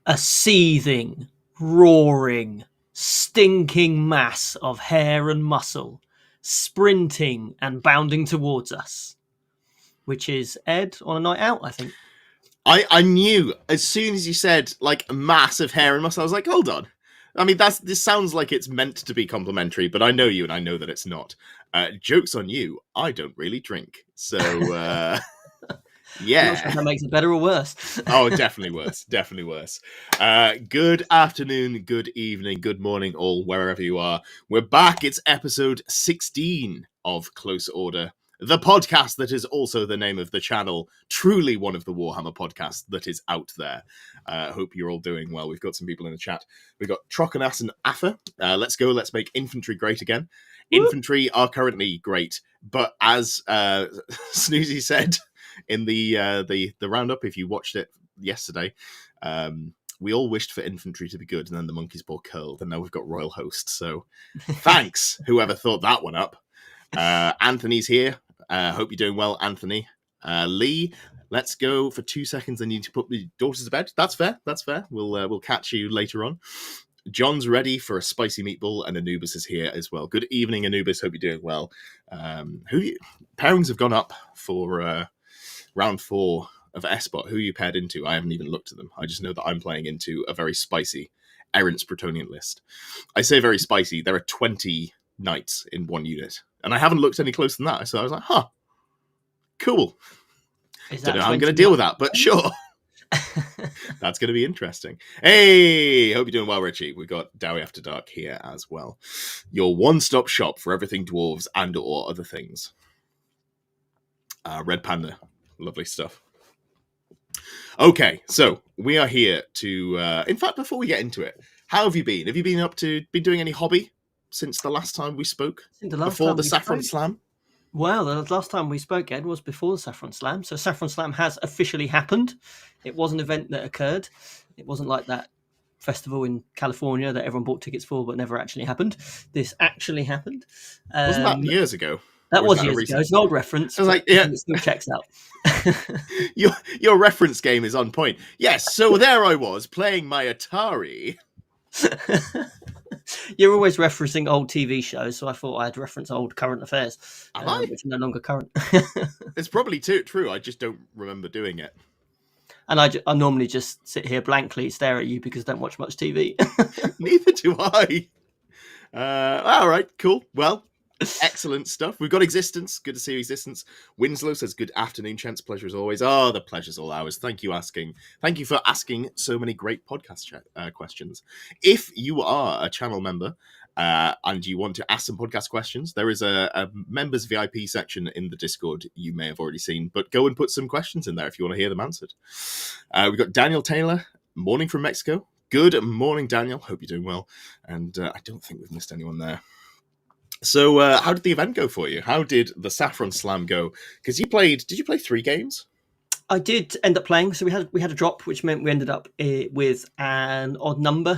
a seething, roaring, stinking mass of hair and muscle, sprinting and bounding towards us, which is Ed on a night out, I think. I knew as soon as you said like massive hair and muscle, I was like, hold on. I mean, this sounds like it's meant to be complimentary, but I know you and I know that it's not. Joke's on you. I don't really drink. So, yeah. I'm not sure if that makes it better or worse. Oh, definitely worse. Definitely worse. Good afternoon, good evening, good morning, all, wherever you are. We're back. It's episode 16 of Close Order, the podcast that is also the name of the channel, truly one of the Warhammer podcasts that is out there. Hope you're all doing well. We've got some people in the chat. We've got Trocanas and Affa. Let's go. Let's make Infantry great again. Infantry are currently great, but as Snoozy said in the roundup, if you watched it yesterday, we all wished for Infantry to be good, and then the monkey's paw curled, and now we've got Royal Host. So thanks, whoever thought that one up. Anthony's here. Hope you're doing well, Anthony. Lee, let's go for 2 seconds. I need to put the daughters to bed. That's fair. That's fair. We'll catch you later on. John's ready for a spicy meatball, and Anubis is here as well. Good evening, Anubis. Hope you're doing well. Pairings have gone up for round 4 of S-Bot. Who you paired into? I haven't even looked at them. I just know that I'm playing into a very spicy Errant's Bretonian list. I say very spicy. There are 20 knights in one unit, and I haven't looked any closer than that. So I was like, huh, cool. Don't know how I'm going to deal with that, but sure. That's going to be interesting. Hey, hope you're doing well, Richie. We've got Dowie After Dark here as well. Your one-stop shop for everything dwarves and or other things. Red Panda. Lovely stuff. Okay, so we are here to... in fact, before we get into it, how have you been? Have you been doing any hobby since the last time we spoke? Before the Saffron Slam? Well, the last time we spoke, Ed, was before the Saffron Slam. So Saffron Slam has officially happened. It was an event that occurred. It wasn't like that festival in California that everyone bought tickets for but never actually happened. This actually happened. Wasn't that years ago? That was years ago. It's an old reference. I was like, yeah. It still checks out. Your reference game is on point. Yes, so there I was playing my Atari. You're always referencing old TV shows, so I thought I'd reference old current affairs, which are no longer current. It's probably true. I just don't remember doing it. And I normally just sit here blankly, stare at you because I don't watch much TV. Neither do I. All right, cool. Well, excellent stuff. We've got Existence. Good to see you, Existence. Winslow says, good afternoon, Chance. Pleasure as always. Oh, the pleasure's all ours. Thank you for asking so many great podcast questions. If you are a channel member and you want to ask some podcast questions, there is a members VIP section in the Discord you may have already seen, but go and put some questions in there if you want to hear them answered. We've got Daniel Taylor, morning from Mexico. Good morning, Daniel. Hope you're doing well. And I don't think we've missed anyone there. So how did the event go for you? How did the Saffron Slam go? Because did you play 3 games? I did end up playing. So we had a drop, which meant we ended up with an odd number.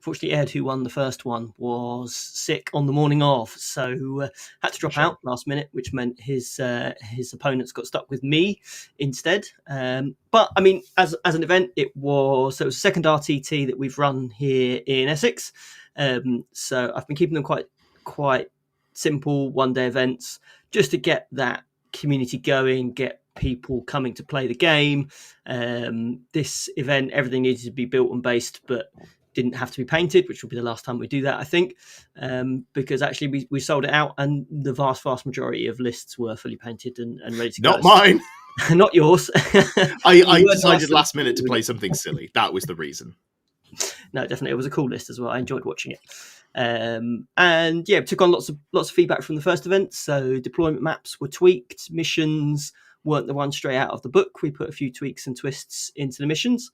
Fortunately, Ed, who won the first one, was sick on the morning of, so had to drop out last minute, which meant his opponents got stuck with me instead. But I mean, as an event, it was the second RTT that we've run here in Essex. So I've been keeping them quite simple one-day events just to get that community going, get people coming to play the game. This event, everything needed to be built and based, but didn't have to be painted, which will be the last time we do that, I think, because actually we sold it out and the vast majority of lists were fully painted and ready to go. Not mine. Not yours. I decided last minute to play something silly. That was the reason. No, definitely. It was a cool list as well. I enjoyed watching it. And yeah, took on lots of feedback from the first event. So deployment maps were tweaked, missions weren't the ones straight out of the book. We put a few tweaks and twists into the missions.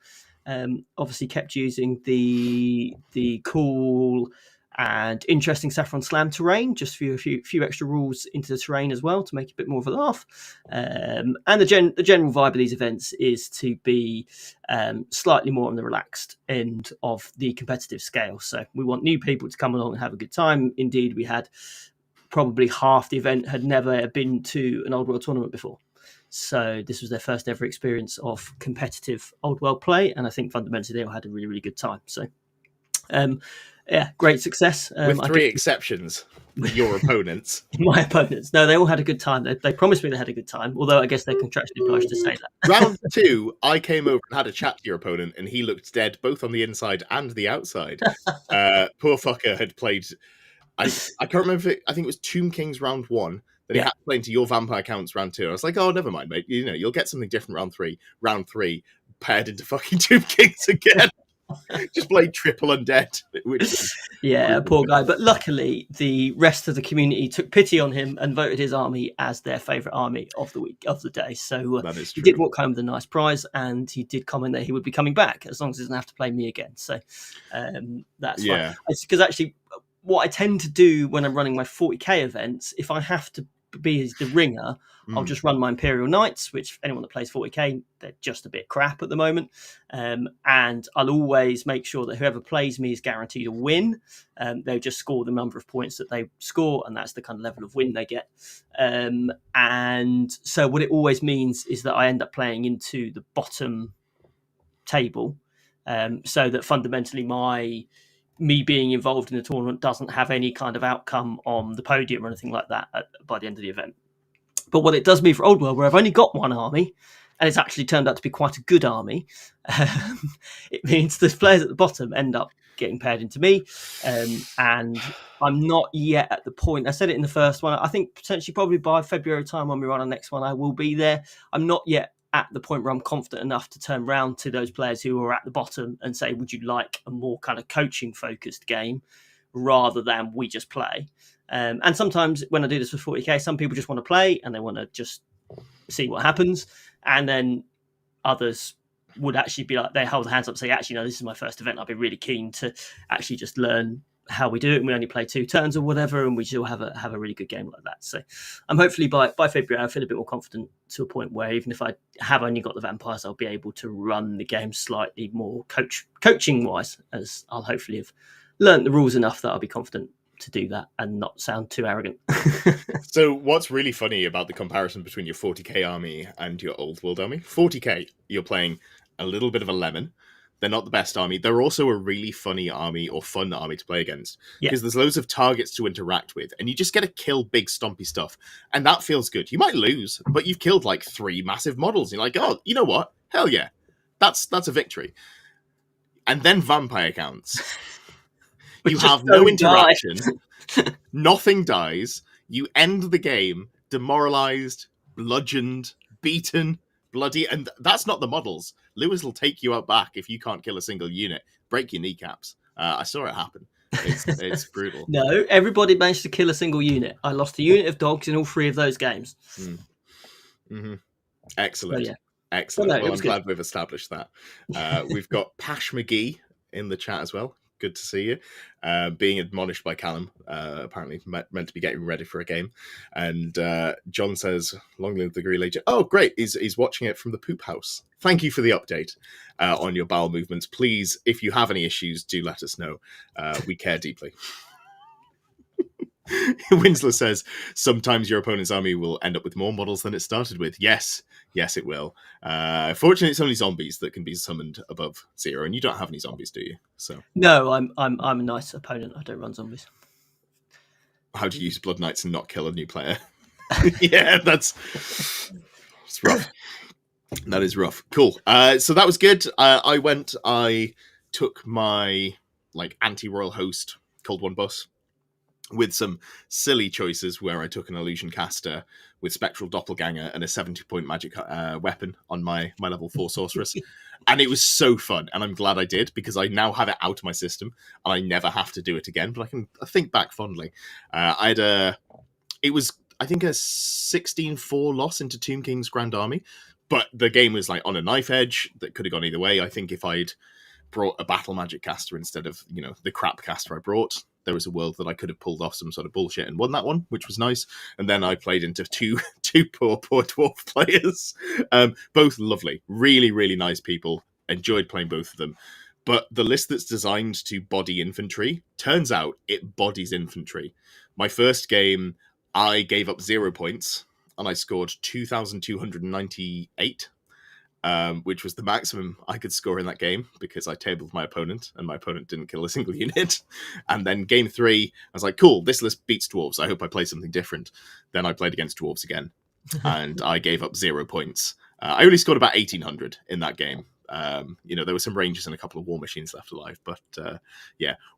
Obviously kept using the cool and interesting Saffron Slam terrain, just for a few extra rules into the terrain as well to make it a bit more of a laugh. And the general vibe of these events is to be slightly more on the relaxed end of the competitive scale. So we want new people to come along and have a good time. Indeed, we had probably half the event had never been to an Old World tournament before. So this was their first ever experience of competitive old world play, and I think fundamentally they all had a really, really good time. So yeah, great success. With three exceptions, your opponents. My opponents. No, they all had a good time. They promised me they had a good time, although I guess they're contractually obliged to say that. Round 2, I came over and had a chat to your opponent, and he looked dead both on the inside and the outside. Poor fucker had played... I can't remember if I think it was Tomb Kings round 1 that he had to play into your vampire counts round 2. I was like, oh, never mind, mate. You know, you'll get something different round 3. Round 3, paired into fucking Tomb Kings again. Just played triple undead. Yeah, poor guy. But luckily, the rest of the community took pity on him and voted his army as their favourite army of the week, of the day. So he did walk home with a nice prize, and he did comment that he would be coming back as long as he doesn't have to play me again. So that's fine. Because actually, what I tend to do when I'm running my 40k events, if I have to be the ringer, I'll just run my Imperial Knights, which anyone that plays 40k, they're just a bit crap at the moment. And I'll always make sure that whoever plays me is guaranteed a win. They'll just score the number of points that they score, and that's the kind of level of win they get. And so what it always means is that I end up playing into the bottom table, so that fundamentally me being involved in the tournament doesn't have any kind of outcome on the podium or anything like that by the end of the event. But what it does mean for Old World, where I've only got one army, and it's actually turned out to be quite a good army, it means the players at the bottom end up getting paired into me. And I'm not yet at the point, I said it in the first one, I think potentially probably by February time when we run our next one, I will be there. I'm not yet at the point where I'm confident enough to turn around to those players who are at the bottom and say, would you like a more kind of coaching focused game rather than we just play? And sometimes when I do this for 40k, some people just want to play and they want to just see what happens. And then others would actually be like, they hold their hands up and say, actually, no, this is my first event. I'd be really keen to actually just learn how we do it, and we only play 2 turns or whatever, and we still have a really good game like that. So I'm hopefully by February I feel a bit more confident to a point where even if I have only got the vampires, I'll be able to run the game slightly more coaching wise, as I'll hopefully have learned the rules enough that I'll be confident to do that and not sound too arrogant. So what's really funny about the comparison between your 40k army and your old world army, 40k you're playing a little bit of a lemon. They're not the best army. They're also a really funny army or fun army to play against because there's loads of targets to interact with, and you just get to kill big stompy stuff, and that feels good. You might lose, but you've killed like 3 massive models. You're like, oh, you know what? Hell yeah, that's a victory. And then vampire counts. You have no interaction. Nothing dies. You end the game demoralized, bludgeoned, beaten, bloody, and that's not the models. Lewis will take you out back if you can't kill a single unit, break your kneecaps. I saw it happen. It's brutal. No, everybody managed to kill a single unit. I lost a unit of dogs in all 3 of those games. Mm-hmm. Excellent. So, yeah. Excellent. Well, I'm glad we've established that. We've got Pash McGee in the chat as well. Good to see you. Being admonished by Callum, apparently meant to be getting ready for a game. And John says, long live the Green Legion. Oh, great. He's watching it from the poop house. Thank you for the update on your bowel movements. Please, if you have any issues, do let us know. We care deeply. Winslow says, sometimes your opponent's army will end up with more models than it started with. Yes, it will. Fortunately, it's only zombies that can be summoned above 0, and you don't have any zombies, do you? So no, I'm a nice opponent. I don't run zombies. How do you use Blood Knights and not kill a new player? Yeah, it's rough. That is rough. Cool. So that was good. I took my anti-royal host Cold One bus with some silly choices where I took an illusion caster with spectral doppelganger and a 70-point magic weapon on my level 4 sorceress. And it was so fun, and I'm glad I did, because I now have it out of my system and I never have to do it again, but I think back fondly. It was, I think, a 16-4 loss into Tomb King's Grand Army, but the game was on a knife edge that could have gone either way. I think if I'd brought a battle magic caster instead of the crap caster I brought, there was a world that I could have pulled off some sort of bullshit and won that one, which was nice. And then I played into two poor dwarf players, both lovely, really, really nice people. Enjoyed playing both of them. But the list that's designed to body infantry, turns out it bodies infantry. My first game, I gave up 0 points and I scored 2,298. Which was the maximum I could score in that game because I tabled my opponent and my opponent didn't kill a single unit. And then game 3, I was like, cool, this list beats dwarves. I hope I play something different. Then I played against dwarves again and I gave up 0 points. I only scored about 1,800 in that game. There were some rangers and a couple of war machines left alive. But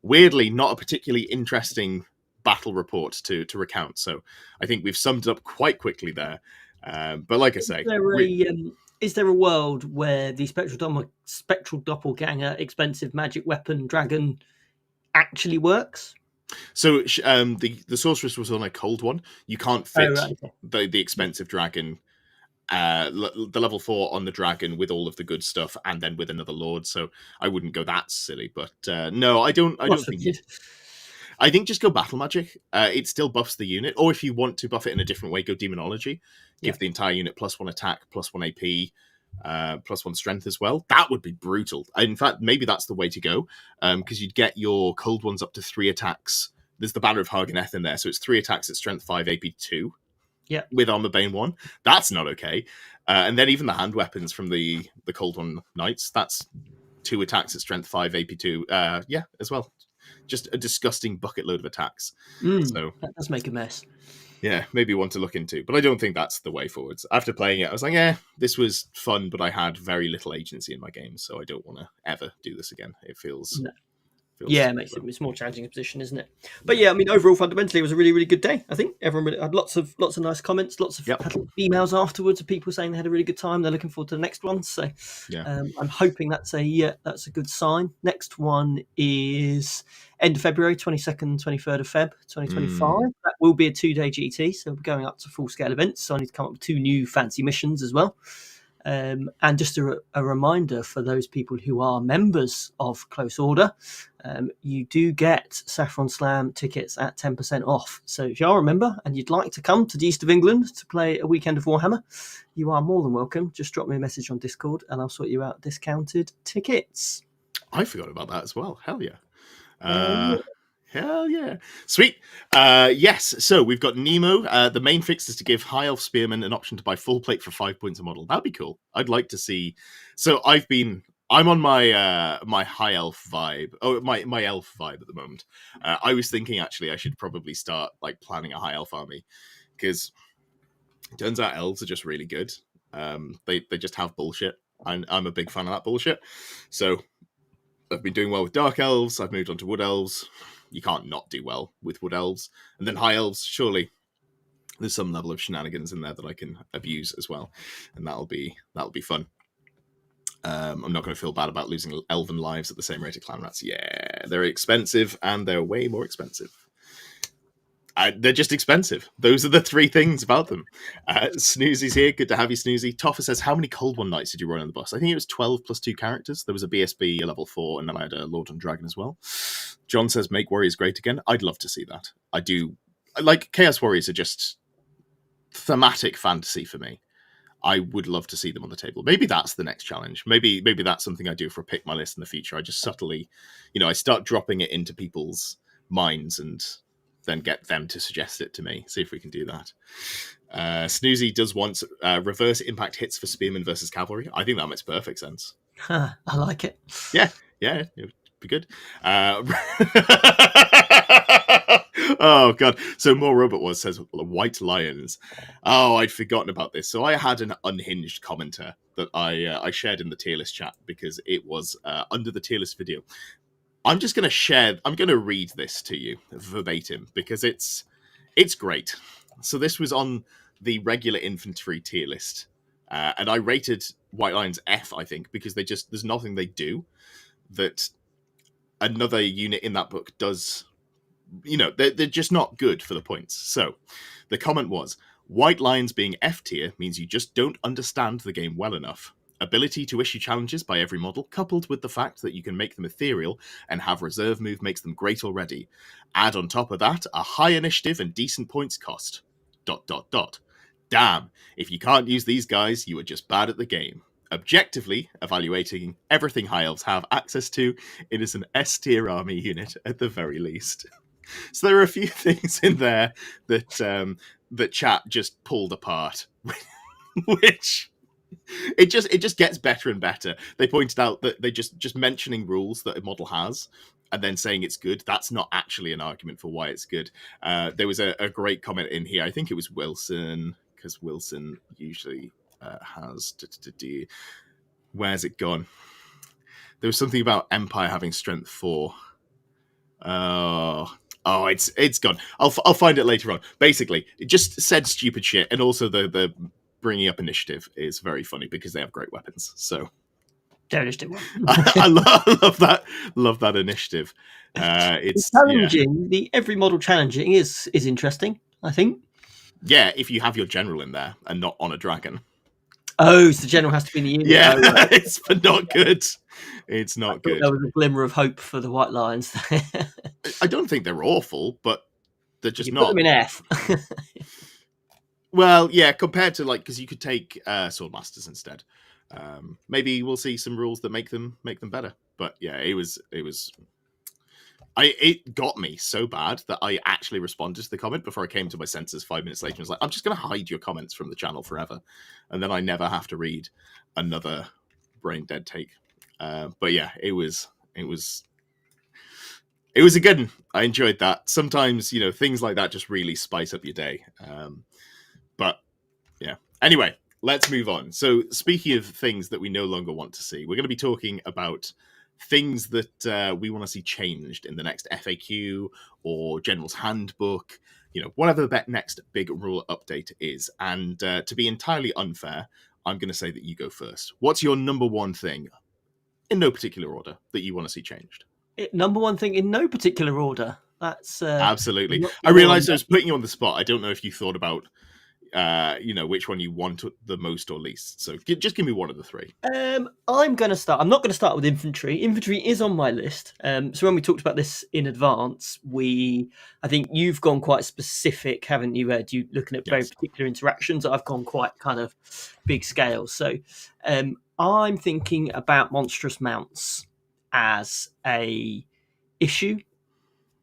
weirdly, not a particularly interesting battle report to recount. So I think we've summed it up quite quickly there. But like I say... Is there a world where the spectral doppelganger expensive magic weapon dragon actually works? So the sorceress was on a cold one. You can't fit the expensive dragon, the level 4 on the dragon with all of the good stuff, and then with another lord. So I wouldn't go that silly. But no, I don't think. I think just go battle magic. It still buffs the unit. Or if you want to buff it in a different way, go demonology. Give the entire unit +1 attack, +1 AP, +1 strength as well. That would be brutal. In fact, maybe that's the way to go, because you'd get your cold ones up to 3 attacks. There's the Banner of Harganeth in there, so it's 3 attacks at strength 5, AP 2. Yeah, with Armor Bane 1. That's not okay. And then even the hand weapons from the cold one knights. That's 2 attacks at strength 5, AP 2. As well. Just a disgusting bucket load of attacks. So that does make a mess. Yeah, maybe one to look into. But I don't think that's the way forwards. After playing it, I was like, this was fun, but I had very little agency in my game, so I don't want to ever do this again. It feels... No. It makes it's more challenging a position, isn't it? But yeah, I mean, overall, fundamentally, it was a really, really good day. I think everyone had lots of nice comments, lots of emails afterwards of people saying they had a really good time. They're looking forward to the next one. So I'm hoping that's a good sign. Next one is end of February, 22nd, 23rd of Feb, 2025. That will be a 2-day GT, so we're going up to full scale events. So I need to come up with 2 new fancy missions as well. And just a reminder for those people who are members of Close Order, you do get Saffron Slam tickets at 10% off. So if you are a member and you'd like to come to the east of England to play a weekend of Warhammer, you are more than welcome. Just drop me a message on Discord and I'll sort you out discounted tickets. I forgot about that as well. Hell yeah. Hell yeah. Sweet. Yes, so we've got Nemo. The main fix is to give High Elf Spearmen an option to buy full plate for 5 points a model. That'd be cool. I'd like to see... So I'm on my my High Elf vibe. Oh, my Elf vibe at the moment. I was thinking, actually, I should probably start planning a High Elf army. Because it turns out elves are just really good. They just have bullshit. I'm a big fan of that bullshit. So I've been doing well with Dark Elves. I've moved on to Wood Elves. You can't not do well with Wood Elves. And then High Elves, surely there's some level of shenanigans in there that I can abuse as well. And that'll be fun. I'm not going to feel bad about losing elven lives at the same rate of clan rats. Yeah, they're expensive and they're way more expensive. They're just expensive. Those are the 3 things about them. Snoozy's here. Good to have you, Snoozy. Toffer says, how many Cold One Knights did you run on the bus? I think it was 12 plus 2 characters. There was a BSB, a level 4, and then I had a Lord and Dragon as well. John says, make Warriors great again. I'd love to see that. I do. Chaos Warriors are just thematic fantasy for me. I would love to see them on the table. Maybe that's the next challenge. Maybe that's something I do for a Pick My List in the future. I just subtly, I start dropping it into people's minds and then get them to suggest it to me. See if we can do that. Snoozy does want reverse impact hits for Spearmen versus Cavalry. I think that makes perfect sense. I like it. Yeah, it would be good. Oh, God. So more Robot Wars says, White Lions. Oh, I'd forgotten about this. So I had an unhinged commenter that I shared in the tier list chat because it was under the tier list video. I'm just going to read this to you verbatim because it's great. So this was on the regular infantry tier list. And I rated White Lions F, I think, because there's nothing they do that another unit in that book does. They're just not good for the points. So the comment was, White Lions being F tier means you just don't understand the game well enough. Ability to issue challenges by every model, coupled with the fact that you can make them ethereal and have reserve move makes them great already. Add on top of that a high initiative and decent points cost. ... Damn, if you can't use these guys, you are just bad at the game. Objectively evaluating everything High Elves have access to, it is an S tier army unit at the very least. So there are a few things in there that chat just pulled apart, which it just gets better and better. They pointed out that they just mentioning rules that a model has and then saying it's good, that's not actually an argument for why it's good. There was a great comment in here. I think it was Wilson, because Wilson usually has... Where's it gone? There was something about Empire having strength 4. Oh, it's gone. I'll find it later on. Basically, it just said stupid shit, and also the bringing up initiative is very funny because they have great weapons. So initiative one. I love that initiative. It's challenging. The every model challenging is interesting, I think. Yeah, if you have your general in there and not on a dragon. Oh, so the general has to be in the unit. Yeah, oh, right. It's not good. It's not good. There was a glimmer of hope for the White Lions. I don't think they're awful, but they're just not. Put them in F. Well, yeah, compared to because you could take Swordmasters instead. Maybe we'll see some rules that make them better. But yeah, it got me so bad that I actually responded to the comment before I came to my senses 5 minutes later. I was like, I'm just going to hide your comments from the channel forever, and then I never have to read another brain dead take. But yeah, it was a good one. I enjoyed that. Sometimes things like that just really spice up your day. But yeah. Anyway, let's move on. So speaking of things that we no longer want to see, we're going to be talking about things that we want to see changed in the next FAQ or General's Handbook, whatever the next big rule update is. And to be entirely unfair, I'm going to say that you go first. What's your number one thing, in no particular order, that you want to see changed? Number one thing in no particular order. That's absolutely. I realized I was putting you on the spot. I don't know if you thought about which one you want the most or least. So just give me one of the three. I'm going to start. I'm not going to start with infantry. Infantry is on my list. So when we talked about this in advance, I think you've gone quite specific, haven't you, Ed? You looking at very particular interactions. I've gone quite kind of big scale. So I'm thinking about monstrous mounts as a issue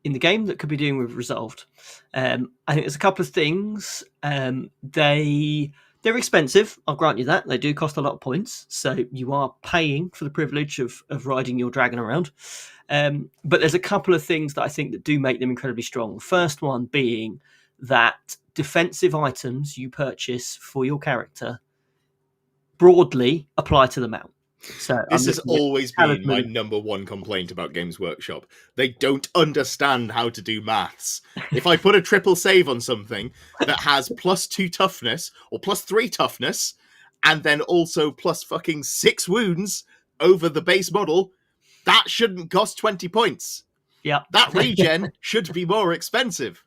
in the game that could be doing with resolved. I think there's a couple of things. They're expensive, I'll grant you that. They do cost a lot of points, so you are paying for the privilege of riding your dragon around. But there's a couple of things that I think that do make them incredibly strong. First one being that defensive items you purchase for your character broadly apply to the mount. So this has always been my number one complaint about Games Workshop. They don't understand how to do maths. If I put a triple save on something that has +2 toughness or +3 toughness, and then also +6 wounds over the base model, that shouldn't cost 20 points. Yeah, that regen should be more expensive.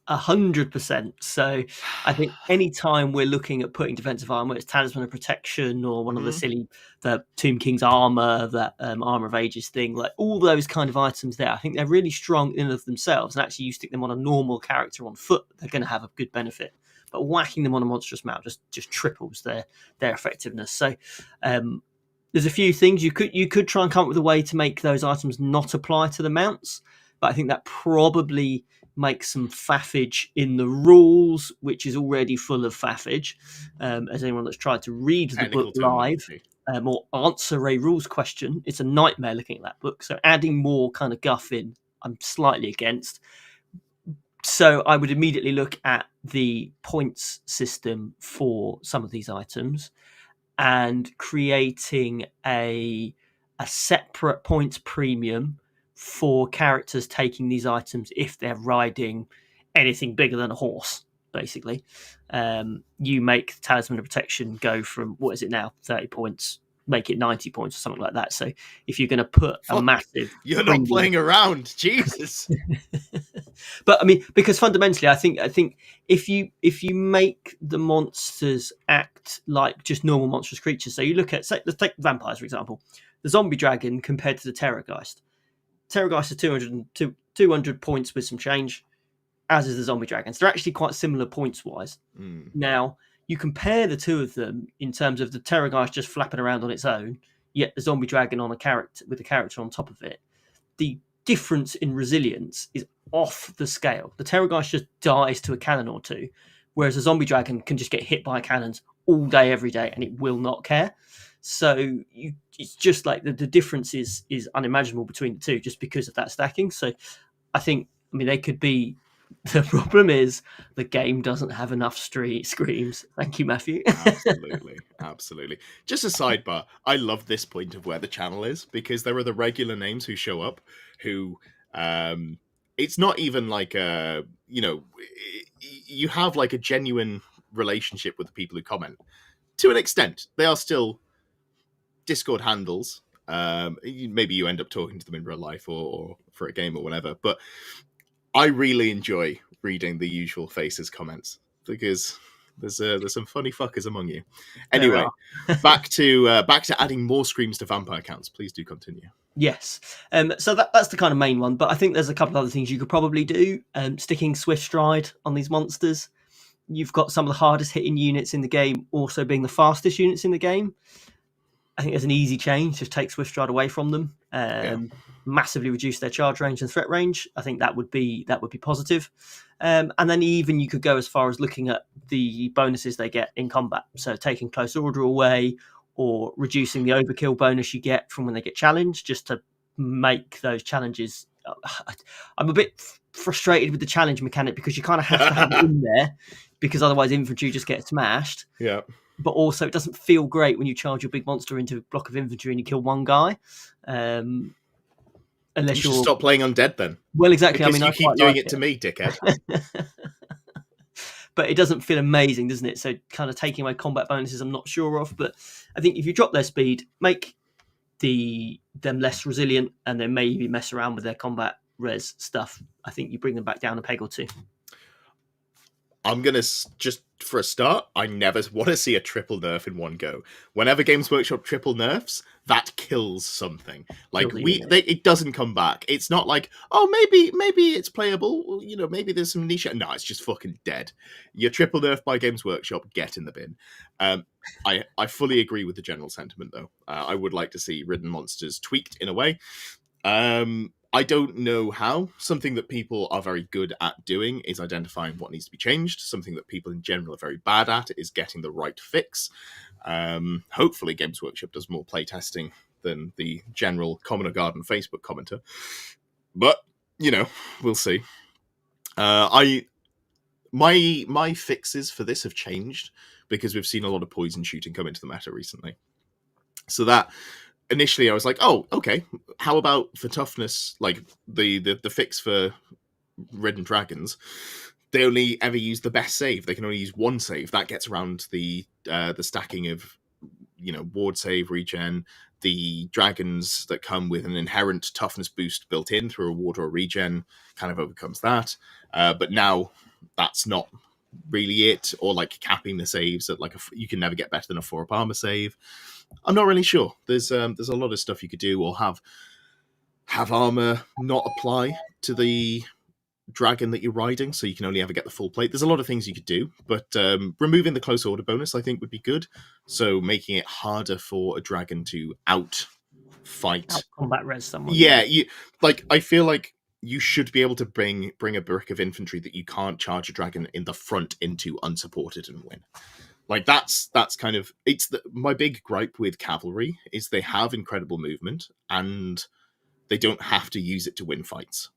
100%. So I think any time we're looking at putting defensive armor, it's Talisman of Protection or one of the Tomb King's armor, that Armor of Ages thing, like all those kind of items there, I think they're really strong in and of themselves. And actually you stick them on a normal character on foot, they're going to have a good benefit. But whacking them on a monstrous mount just triples their effectiveness. So there's a few things you could try and come up with a way to make those items not apply to the mounts. But I think that probably makes some faffage in the rules, which is already full of faffage. As anyone that's tried to read the book live or answer a rules question, it's a nightmare looking at that book. So adding more kind of guff in, I'm slightly against. So I would immediately look at the points system for some of these items and creating a separate points premium for characters taking these items if they're riding anything bigger than a horse, basically. You make Talisman of Protection go from, what is it now, 30 points, make it 90 points or something like that. So if you're going to put a massive... You're not playing around, Jesus! But I mean, because fundamentally, I think if you make the monsters act like just normal monstrous creatures, so you look at, let's take vampires, for example. The zombie dragon compared to the Terrorgeist. Terrorgeist is 200 points with some change, as is the zombie dragons. They're actually quite similar points-wise. Now, you compare the two of them in terms of the Terrorgeist just flapping around on its own, yet the zombie dragon on with a character on top of it. The difference in resilience is off the scale. The Terrorgeist just dies to a cannon or two, whereas a zombie dragon can just get hit by cannons all day, every day, and it will not care. So it's just like the difference is unimaginable between the two, just because of that stacking. So I mean, they could be. The problem is the game doesn't have enough screams. Thank you, Matthew. Absolutely. Just a sidebar. I love this point of where the channel is, because there are the regular names who show up who it's not even like you have like a genuine relationship with the people who comment to an extent. They are still Discord handles. Maybe you end up talking to them in real life or for a game or whatever, but I really enjoy reading the usual faces comments, because there's some funny fuckers among you. Anyway, back to adding more screams to vampire counts. Please do continue. Yes. So that's the kind of main one, but I think there's a couple of other things you could probably do. Sticking Swift Stride on these monsters. You've got some of the hardest hitting units in the game also being the fastest units in the game. I think there's an easy change. Just take Swift Stride away from them. Massively reduce their charge range and threat range. I think that would be positive. And then even you could go as far as looking at the bonuses they get in combat. So taking Close Order away, or reducing the overkill bonus you get from when they get challenged, just to make those challenges. I'm a bit frustrated with the challenge mechanic, because you kind of have to have it in there, because otherwise infantry just get smashed. Yeah. But also it doesn't feel great when you charge your big monster into a block of infantry and you kill one guy. Unless you should stop playing undead then. Well, exactly. Because you keep doing it to me, dickhead. But it doesn't feel amazing, doesn't it? So kind of taking away combat bonuses, I'm not sure of. But I think if you drop their speed, make them less resilient, and then maybe mess around with their combat res stuff, I think you bring them back down a peg or two. I'm going to just, for a start, I never want to see a triple nerf in one go. Whenever Games Workshop triple nerfs, that kills something. Like, it doesn't come back. It's not like, oh, maybe it's playable. You know, maybe there's some niche. No, it's just fucking dead. You're triple nerfed by Games Workshop, get in the bin. I fully agree with the general sentiment, though. I would like to see ridden monsters tweaked in a way. I don't know how. Something that people are very good at doing is identifying what needs to be changed. Something that people in general are very bad at is getting the right fix. Hopefully Games Workshop does more playtesting than the general Commoner Garden Facebook commenter. But, you know, we'll see. My fixes for this have changed because we've seen a lot of poison shooting come into the meta recently. So that... Initially, I was like, "Oh, okay. How about for toughness? Like the fix for ridden dragons, they only ever use the best save. They can only use one save. That gets around the stacking of, you know, ward save, regen. The dragons that come with an inherent toughness boost built in through a ward or a regen kind of overcomes that. But now that's not really it, or like capping the saves at like you can never get better than a 4-up armor save." I'm not really sure. There's a lot of stuff you could do, or have armor not apply to the dragon that you're riding, so you can only ever get the full plate. There's a lot of things you could do, but removing the close order bonus I think would be good. So making it harder for a dragon to out combat res someone. Yeah, I feel like you should be able to bring a brick of infantry that you can't charge a dragon in the front into unsupported and win. Like that's kind of my big gripe with cavalry is they have incredible movement and they don't have to use it to win fights.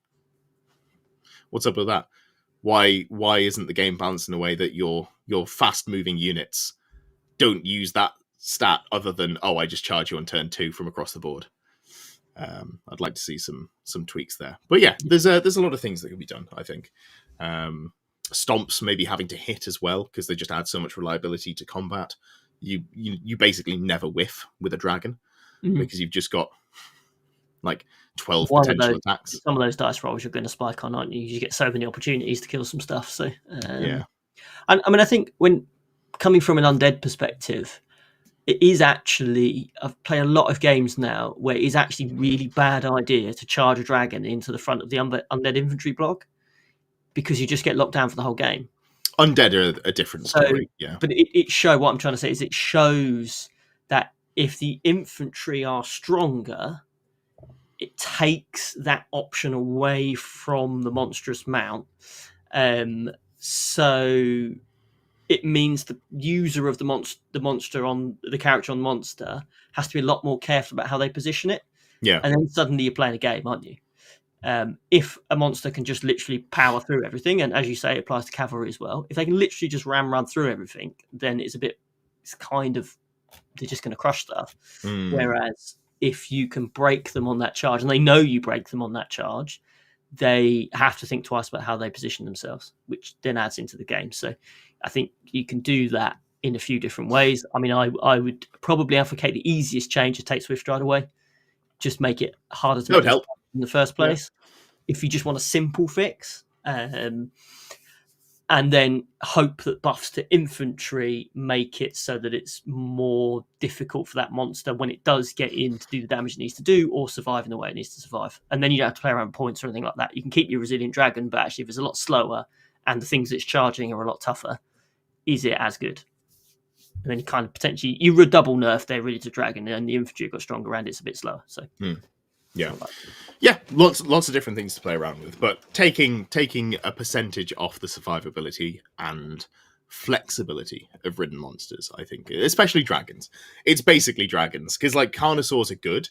What's up with that? Why isn't the game balanced in a way that your fast moving units don't use that stat other than, oh, I just charge you on turn 2 from across the board? I'd like to see some tweaks there. But yeah, there's a lot of things that can be done, I think. Stomps maybe having to hit as well, because they just add so much reliability to combat. You basically never whiff with a dragon because you've just got like 12 potential attacks. Some of those dice rolls you're going to spike on, aren't you? You get so many opportunities to kill some stuff. So yeah, and I mean, I think when coming from an undead perspective, it is actually, I've played a lot of games now where it is actually really bad idea to charge a dragon into the front of the undead infantry block, because you just get locked down for the whole game. Undead are a different story, yeah. But what I'm trying to say is it shows that if the infantry are stronger, it takes that option away from the monstrous mount. So it means the user of the monster on the character on monster has to be a lot more careful about how they position it. Yeah. And then suddenly you're playing a game, aren't you? If a monster can just literally power through everything, and as you say, it applies to cavalry as well. If they can literally just run through everything, then it's kind of, they're just going to crush stuff. Whereas if you can break them on that charge, and they know you break them on that charge, they have to think twice about how they position themselves, which then adds into the game. So I think you can do that in a few different ways. I mean, I would probably advocate the easiest change to take Swift Stride away. Just make it harder to make help in the first place. If you just want a simple fix, and then hope that buffs to infantry make it so that it's more difficult for that monster when it does get in to do the damage it needs to do or survive in the way it needs to survive. And then you don't have to play around points or anything like that. You can keep your resilient dragon, but actually if it's a lot slower and the things it's charging are a lot tougher, is it as good? And then you kind of potentially, you redouble nerf there really to dragon, and the infantry got stronger and it's a bit slower. So yeah, lots of different things to play around with, but taking a percentage off the survivability and flexibility of ridden monsters, I think, especially dragons. It's basically dragons, because like carnosaurs are good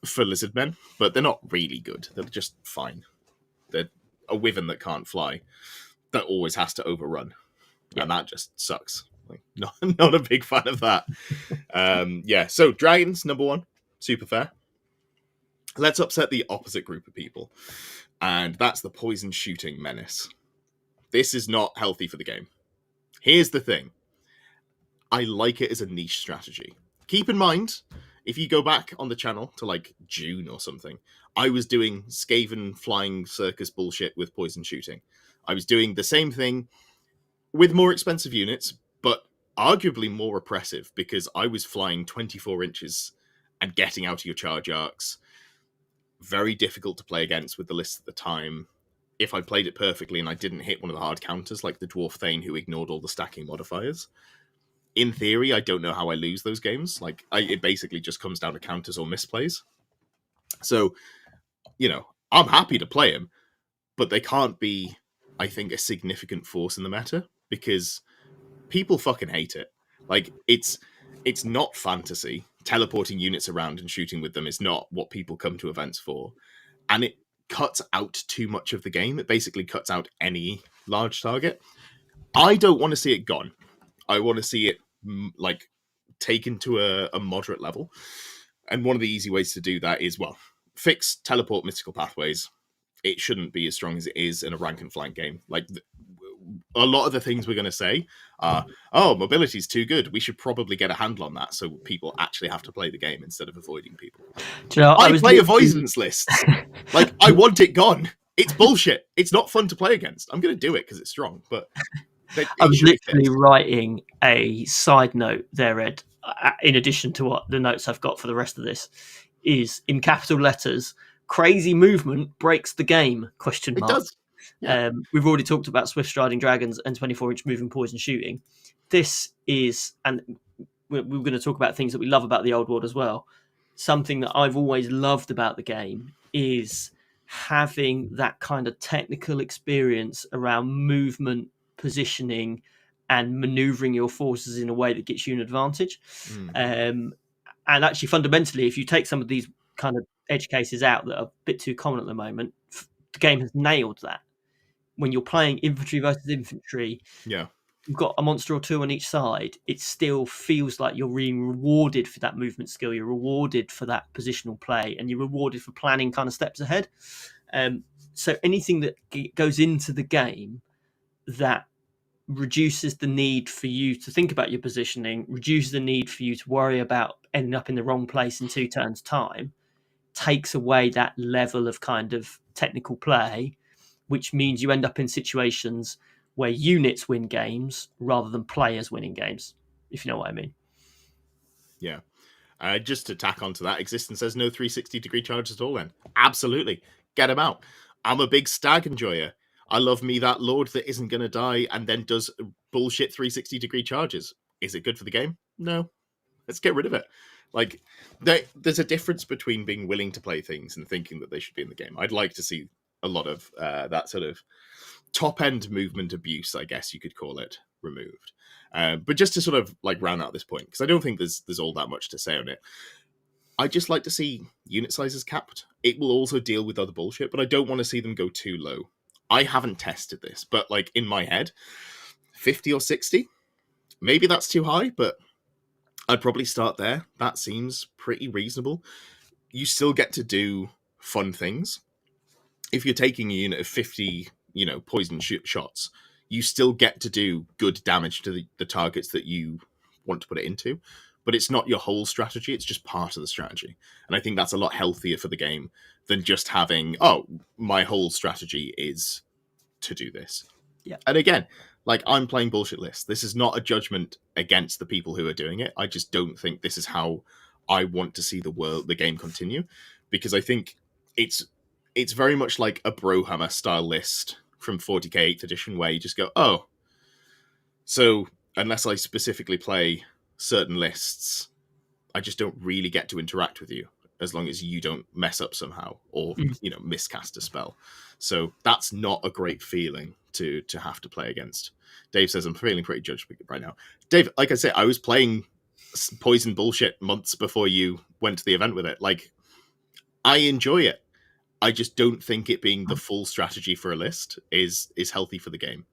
for lizard men, but they're not really good. They're just fine. They're a wyvern that can't fly, that always has to overrun, and that just sucks. Like, not a big fan of that. So dragons, number one, super fair. Let's upset the opposite group of people, and that's the poison shooting menace. This is not healthy for the game. Here's the thing. I like it as a niche strategy. Keep in mind, if you go back on the channel to like June or something, I was doing Skaven flying circus bullshit with poison shooting. I was doing the same thing with more expensive units, but arguably more oppressive, because I was flying 24 inches and getting out of your charge arcs. Very difficult to play against with the list at the time. If I played it perfectly and I didn't hit one of the hard counters, like the Dwarf Thane who ignored all the stacking modifiers, in theory, I don't know how I lose those games. Like, it basically just comes down to counters or misplays. So, I'm happy to play them, but they can't be, I think, a significant force in the meta, because people fucking hate it. Like, it's not fantasy. Teleporting units around and shooting with them is not what people come to events for. And it cuts out too much of the game. It basically cuts out any large target. I don't want to see it gone. I want to see it like taken to a moderate level. And one of the easy ways to do that is, well, fix teleport mystical pathways. It shouldn't be as strong as it is in a rank and flank game. Like, a lot of the things we're going to say are, mobility's too good. We should probably get a handle on that so people actually have to play the game instead of avoiding people. Do you know, I play avoidance lists. Like, I want it gone. It's bullshit. It's not fun to play against. I'm going to do it because it's strong, but I was literally writing a side note there, Ed, in addition to what the notes I've got for the rest of this, is in capital letters, crazy movement breaks the game, ? It does. Yeah. We've already talked about swift striding dragons and 24-inch moving poison shooting. This is, and we're going to talk about things that we love about the old world as well. Something that I've always loved about the game is having that kind of technical experience around movement, positioning, and maneuvering your forces in a way that gets you an advantage. And actually, fundamentally, if you take some of these kind of edge cases out that are a bit too common at the moment, the game has nailed that. When you're playing infantry versus infantry, you've got a monster or two on each side, it still feels like you're being rewarded for that movement skill, you're rewarded for that positional play, and you're rewarded for planning kind of steps ahead. So anything that goes into the game that reduces the need for you to think about your positioning, reduces the need for you to worry about ending up in the wrong place in 2 turns' time, takes away that level of kind of technical play, which means you end up in situations where units win games rather than players winning games, if you know what I mean. Yeah. Just to tack onto that, Existence says no 360-degree charge at all then. Absolutely. Get them out. I'm a big stag enjoyer. I love me that lord that isn't going to die and then does bullshit 360-degree charges. Is it good for the game? No. Let's get rid of it. Like, there's a difference between being willing to play things and thinking that they should be in the game. I'd like to see a lot of that sort of top end movement abuse, I guess you could call it, removed. But just to sort of like round out this point, because I don't think there's all that much to say on it. I just like to see unit sizes capped. It will also deal with other bullshit, but I don't want to see them go too low. I haven't tested this, but like in my head, 50 or 60, maybe that's too high, but I'd probably start there. That seems pretty reasonable. You still get to do fun things. If you're taking a unit of 50, poison shots, you still get to do good damage to the targets that you want to put it into. But it's not your whole strategy, it's just part of the strategy. And I think that's a lot healthier for the game than just having, my whole strategy is to do this. Yeah. And again, like, I'm playing bullshit lists. This is not a judgment against the people who are doing it. I just don't think this is how I want to see the game continue. Because I think it's very much like a Brohammer style list from 40k 8th edition, where you just go, so unless I specifically play certain lists, I just don't really get to interact with you as long as you don't mess up somehow or miscast a spell. So that's not a great feeling to have to play against. Dave says I'm feeling pretty judged right now. Dave, like I said, I was playing poison bullshit months before you went to the event with it. Like, I enjoy it. I just don't think it being the full strategy for a list is healthy for the game.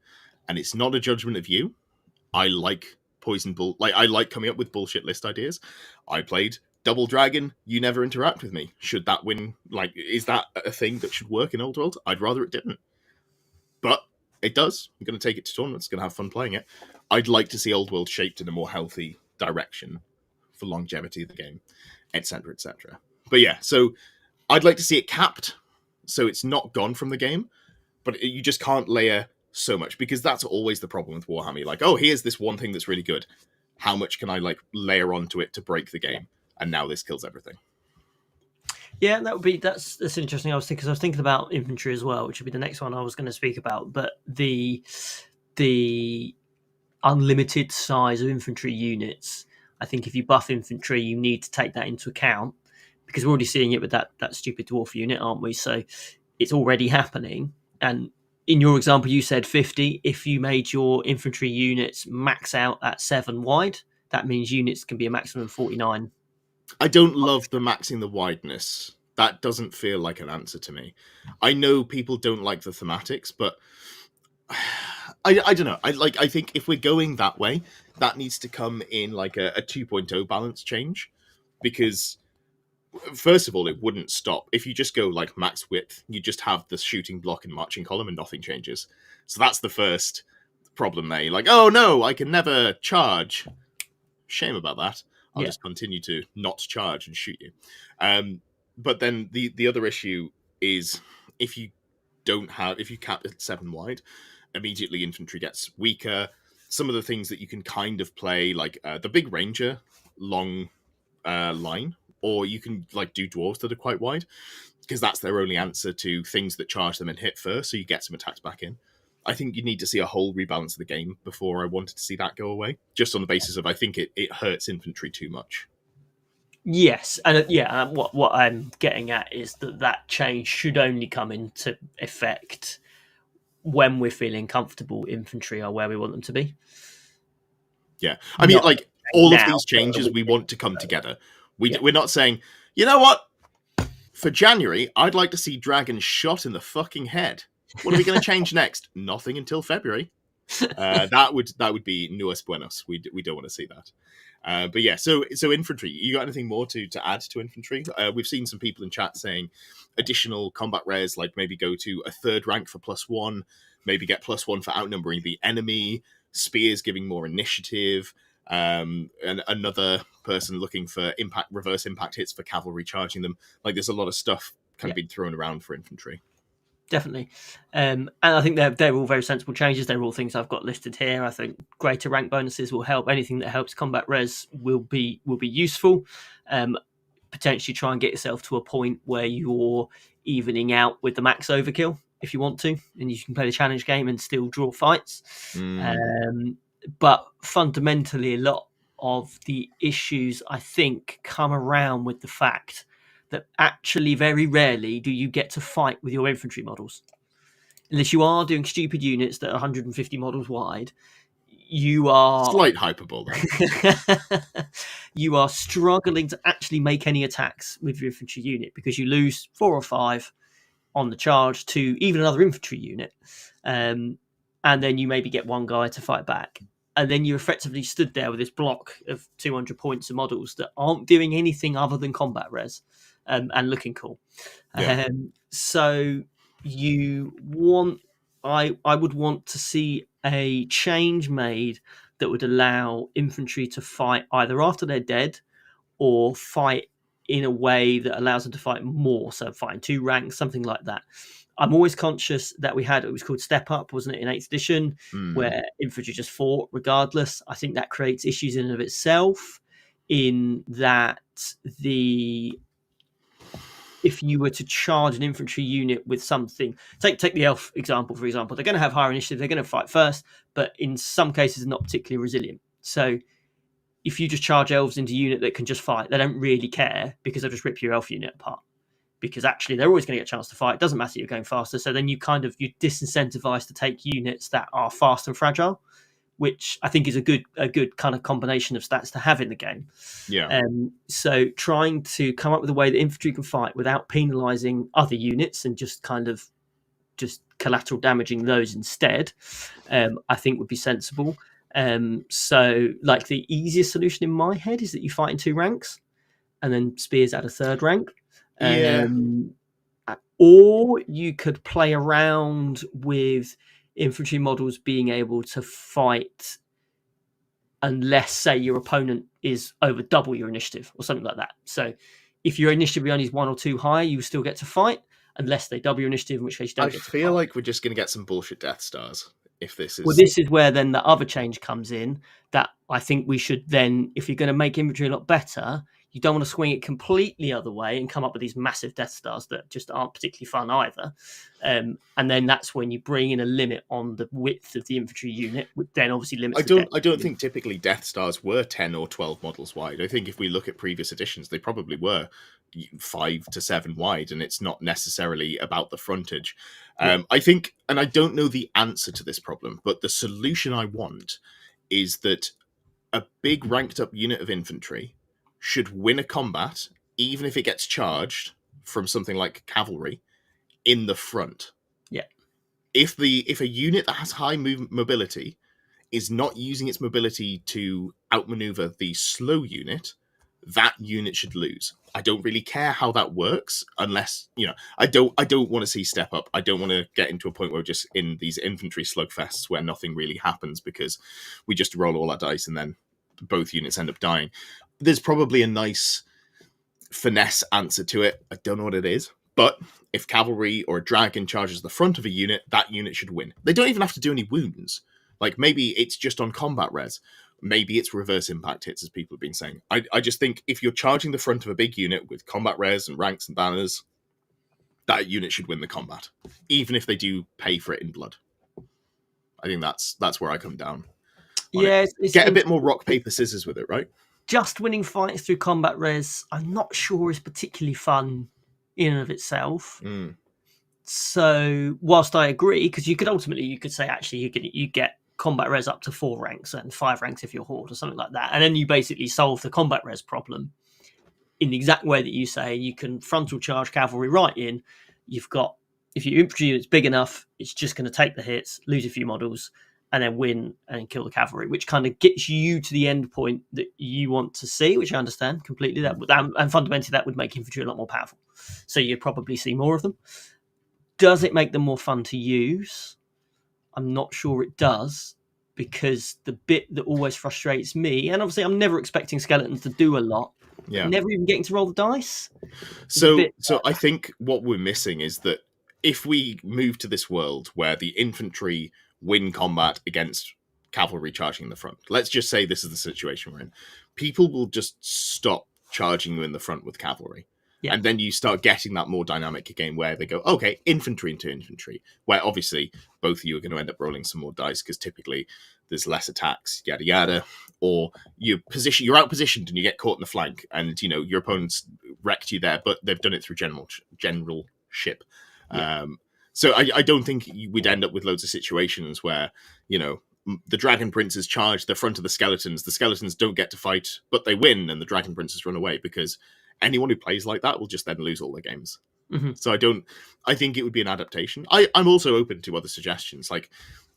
And it's not a judgment of you. I like I like coming up with bullshit list ideas. I played Double Dragon. You never interact with me. Should that win? Like, is that a thing that should work in Old World? I'd rather it didn't. But it does. I'm going to take it to tournaments. Going to have fun playing it. I'd like to see Old World shaped in a more healthy direction for longevity of the game, etc., etc. But yeah, so I'd like to see it capped, so it's not gone from the game, but you just can't layer so much, because that's always the problem with Warhammer. You're like, here's this one thing that's really good. How much can I like layer onto it to break the game? And now this kills everything. Yeah, that's interesting. I was thinking about infantry as well, which would be the next one I was going to speak about. But the unlimited size of infantry units, I think if you buff infantry, you need to take that into account, because we're already seeing it with that stupid dwarf unit, aren't we? So it's already happening. And in your example, you said 50. If you made your infantry units max out at 7 wide, that means units can be a maximum of 49. I don't love the maxing the wideness. That doesn't feel like an answer to me. I know people don't like the thematics, but I don't know. I think if we're going that way, that needs to come in like a 2.0 balance change, because first of all, it wouldn't stop. If you just go like max width, you just have the shooting block and marching column and nothing changes. So that's the first problem there. You're like, oh no, I can never charge. Shame about that. I'll just continue to not charge and shoot you. But then the other issue is if you cap it 7 wide, immediately infantry gets weaker. Some of the things that you can kind of play, like the big ranger long line, or you can like do dwarves that are quite wide, because that's their only answer to things that charge them and hit first, so you get some attacks back in. I think you need to see a whole rebalance of the game before I wanted to see that go away, just on the basis of I think it hurts infantry too much. Yes, and what I'm getting at is that change should only come into effect when we're feeling comfortable infantry are where we want them to be. Yeah, I mean, like, all of these changes we want to come together. We're not saying, you know what, for January, I'd like to see dragons shot in the fucking head. What are we going to change next? Nothing until February. That would be nues buenos. We don't want to see that. But yeah, so infantry. You got anything more to add to infantry? We've seen some people in chat saying additional combat rares, like maybe go to a 3rd rank for +1, maybe get +1 for outnumbering the enemy, spears giving more initiative, and another person looking for reverse impact hits for cavalry charging them. Like, there's a lot of stuff kind of been thrown around for infantry. Definitely. And I think they're all very sensible changes. They're all things I've got listed here. I think greater rank bonuses will help. Anything that helps combat res will be useful. Potentially try and get yourself to a point where you're evening out with the max overkill if you want to, and you can play the challenge game and still draw fights. But fundamentally, a lot of the issues, I think, come around with the fact that actually very rarely do you get to fight with your infantry models. Unless you are doing stupid units that are 150 models wide, you are Slight hyperbole there. you are struggling to actually make any attacks with your infantry unit because you lose 4 or 5 on the charge to even another infantry unit, and then you maybe get one guy to fight back, and then you effectively stood there with this block of 200 points of models that aren't doing anything other than combat res, and looking cool. Yeah. So you want, I would want to see a change made that would allow infantry to fight either after they're dead or fight in a way that allows them to fight more. So fighting 2 ranks, something like that. I'm always conscious that it was called Step Up, wasn't it, in 8th edition, where infantry just fought regardless. I think that creates issues in and of itself, in that if you were to charge an infantry unit with something, take the elf example, for example, they're going to have higher initiative, they're going to fight first, but in some cases not particularly resilient. So if you just charge elves into a unit that can just fight, they don't really care because they'll just rip your elf unit apart. Because actually they're always going to get a chance to fight. It doesn't matter, you're going faster. So then you disincentivize to take units that are fast and fragile, which I think is a good kind of combination of stats to have in the game. Yeah. So trying to come up with a way that infantry can fight without penalising other units and just collateral damaging those instead, I think would be sensible. So like the easiest solution in my head is that you fight in 2 ranks and then spears add a 3rd rank. Yeah. Or you could play around with infantry models being able to fight unless, say, your opponent is over double your initiative or something like that. So if your initiative only is 1 or 2 higher, you still get to fight unless they double your initiative, in which case you don't get to fight. I feel like we're just going to get some bullshit Death Stars if this is... Well, this is where then the other change comes in, that I think we should then, if you're going to make infantry a lot better, you don't want to swing it completely other way and come up with these massive Death Stars that just aren't particularly fun either. And then that's when you bring in a limit on the width of the infantry unit, which then obviously limits. I don't think typically Death Stars were 10 or 12 models wide. I think if we look at previous editions, they probably were 5 to 7 wide, and it's not necessarily about the frontage. I think, and I don't know the answer to this problem, but the solution I want is that a big ranked up unit of infantry should win a combat, even if it gets charged from something like cavalry, in the front. Yeah. If a unit that has high mobility is not using its mobility to outmaneuver the slow unit, that unit should lose. I don't really care how that works, unless, I don't want to see Step Up. I don't want to get into a point where we're just in these infantry slugfests where nothing really happens because we just roll all our dice and then both units end up dying. There's probably a nice finesse answer to it. I don't know what it is, but if cavalry or a dragon charges the front of a unit, that unit should win. They don't even have to do any wounds. Like, maybe it's just on combat res. Maybe it's reverse impact hits, as people have been saying. I just think if you're charging the front of a big unit with combat res and ranks and banners, that unit should win the combat, even if they do pay for it in blood. I think that's where I come down. Yeah, get a bit more rock, paper, scissors with it, right? Just winning fights through combat res, I'm not sure is particularly fun in and of itself. So whilst I agree, because you could say actually you get combat res up to 4 ranks and 5 ranks if you're horde or something like that, and then you basically solve the combat res problem in the exact way that you say. You can frontal charge cavalry right in. You've got, if your infantry unit's big enough, it's just going to take the hits, lose a few models, and then win and kill the cavalry, which kind of gets you to the end point that you want to see, which I understand completely. That would, and fundamentally that would make infantry a lot more powerful. So you'd probably see more of them. Does it make them more fun to use? I'm not sure it does, because the bit that always frustrates me, and obviously I'm never expecting skeletons to do a lot, never even getting to roll the dice. So I think what we're missing is that if we move to this world where the infantry win combat against cavalry charging in the front, let's just say this is the situation we're in, people will just stop charging you in the front with cavalry. Yeah. And then you start getting that more dynamic game where they go, okay, infantry into infantry, where obviously both of you are going to end up rolling some more dice, because typically there's less attacks, yada yada. Or you're out positioned and you get caught in the flank, and your opponent's wrecked you there, but they've done it through generalship. Yeah. So I don't think we'd end up with loads of situations where the Dragon Princes charge the front of the Skeletons. The Skeletons don't get to fight, but they win, and the Dragon Princes run away, because anyone who plays like that will just then lose all their games. Mm-hmm. So I think it would be an adaptation. I'm also open to other suggestions. Like,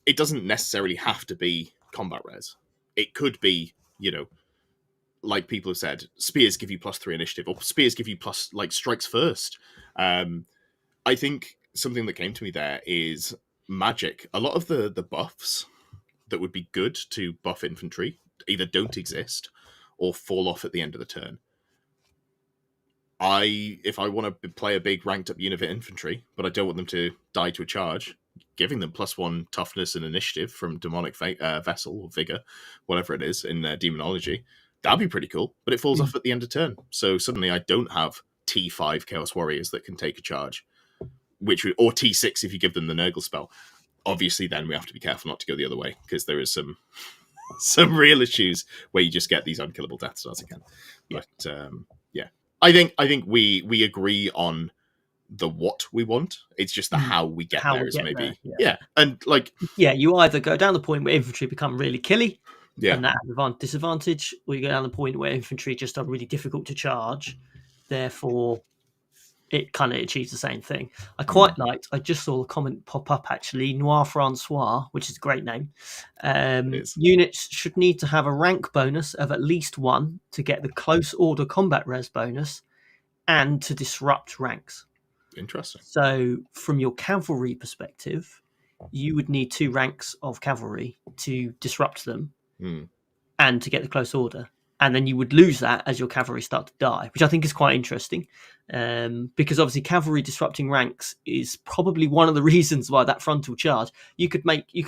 it doesn't necessarily have to be combat res. It could be, like people have said, spears give you +3 initiative, or spears give you plus, like, strikes first. I think something that came to me there is magic. A lot of the buffs that would be good to buff infantry either don't exist or fall off at the end of the turn. If I want to play a big ranked up unit of infantry, but I don't want them to die to a charge, giving them +1 toughness and initiative from demonic vessel or vigor, whatever it is in demonology, that'd be pretty cool. But it falls off at the end of turn, so suddenly I don't have T5 Chaos Warriors that can take a charge, or T6 if you give them the Nurgle spell. Obviously, then we have to be careful not to go the other way, because there is some real issues where you just get these unkillable Death Stars again. Yeah. But yeah, I think we agree on the what we want. It's just the how we get there is maybe yeah. And like you either go down the point where infantry become really killy, and that has disadvantage, or you go down the point where infantry just are really difficult to charge, therefore it kind of achieves the same thing. I quite liked, I just saw a comment pop up actually, Noir Francois, which is a great name. Units should need to have a rank bonus of at least 1 to get the close order combat res bonus and to disrupt ranks. Interesting. So from your cavalry perspective, you would need 2 ranks of cavalry to disrupt them and to get the close order. And then you would lose that as your cavalry start to die, which I think is quite interesting, because obviously cavalry disrupting ranks is probably one of the reasons why that frontal charge, you could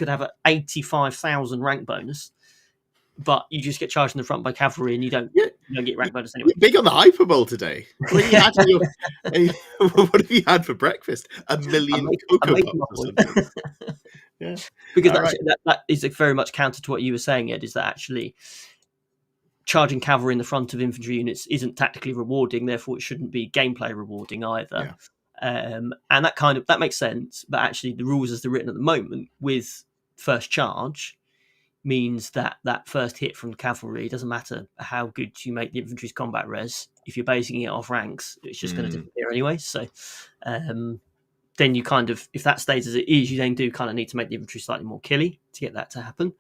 have an 85,000 rank bonus, but you just get charged in the front by cavalry and you don't get rank bonus anyway. You're big on the hyperbole today. What have you had for breakfast? 1 million Cocoa Puffs or something. Yeah, because that is very much counter to what you were saying, Ed, is that actually charging cavalry in the front of infantry units isn't tactically rewarding, therefore it shouldn't be gameplay rewarding either. And that makes sense, but actually the rules as they're written at the moment with first charge means that first hit from the cavalry, doesn't matter how good you make the infantry's combat res, if you're basing it off ranks, it's just going to disappear anyway. So then you kind of, if that stays as it is, you then do kind of need to make the infantry slightly more killy to get that to happen.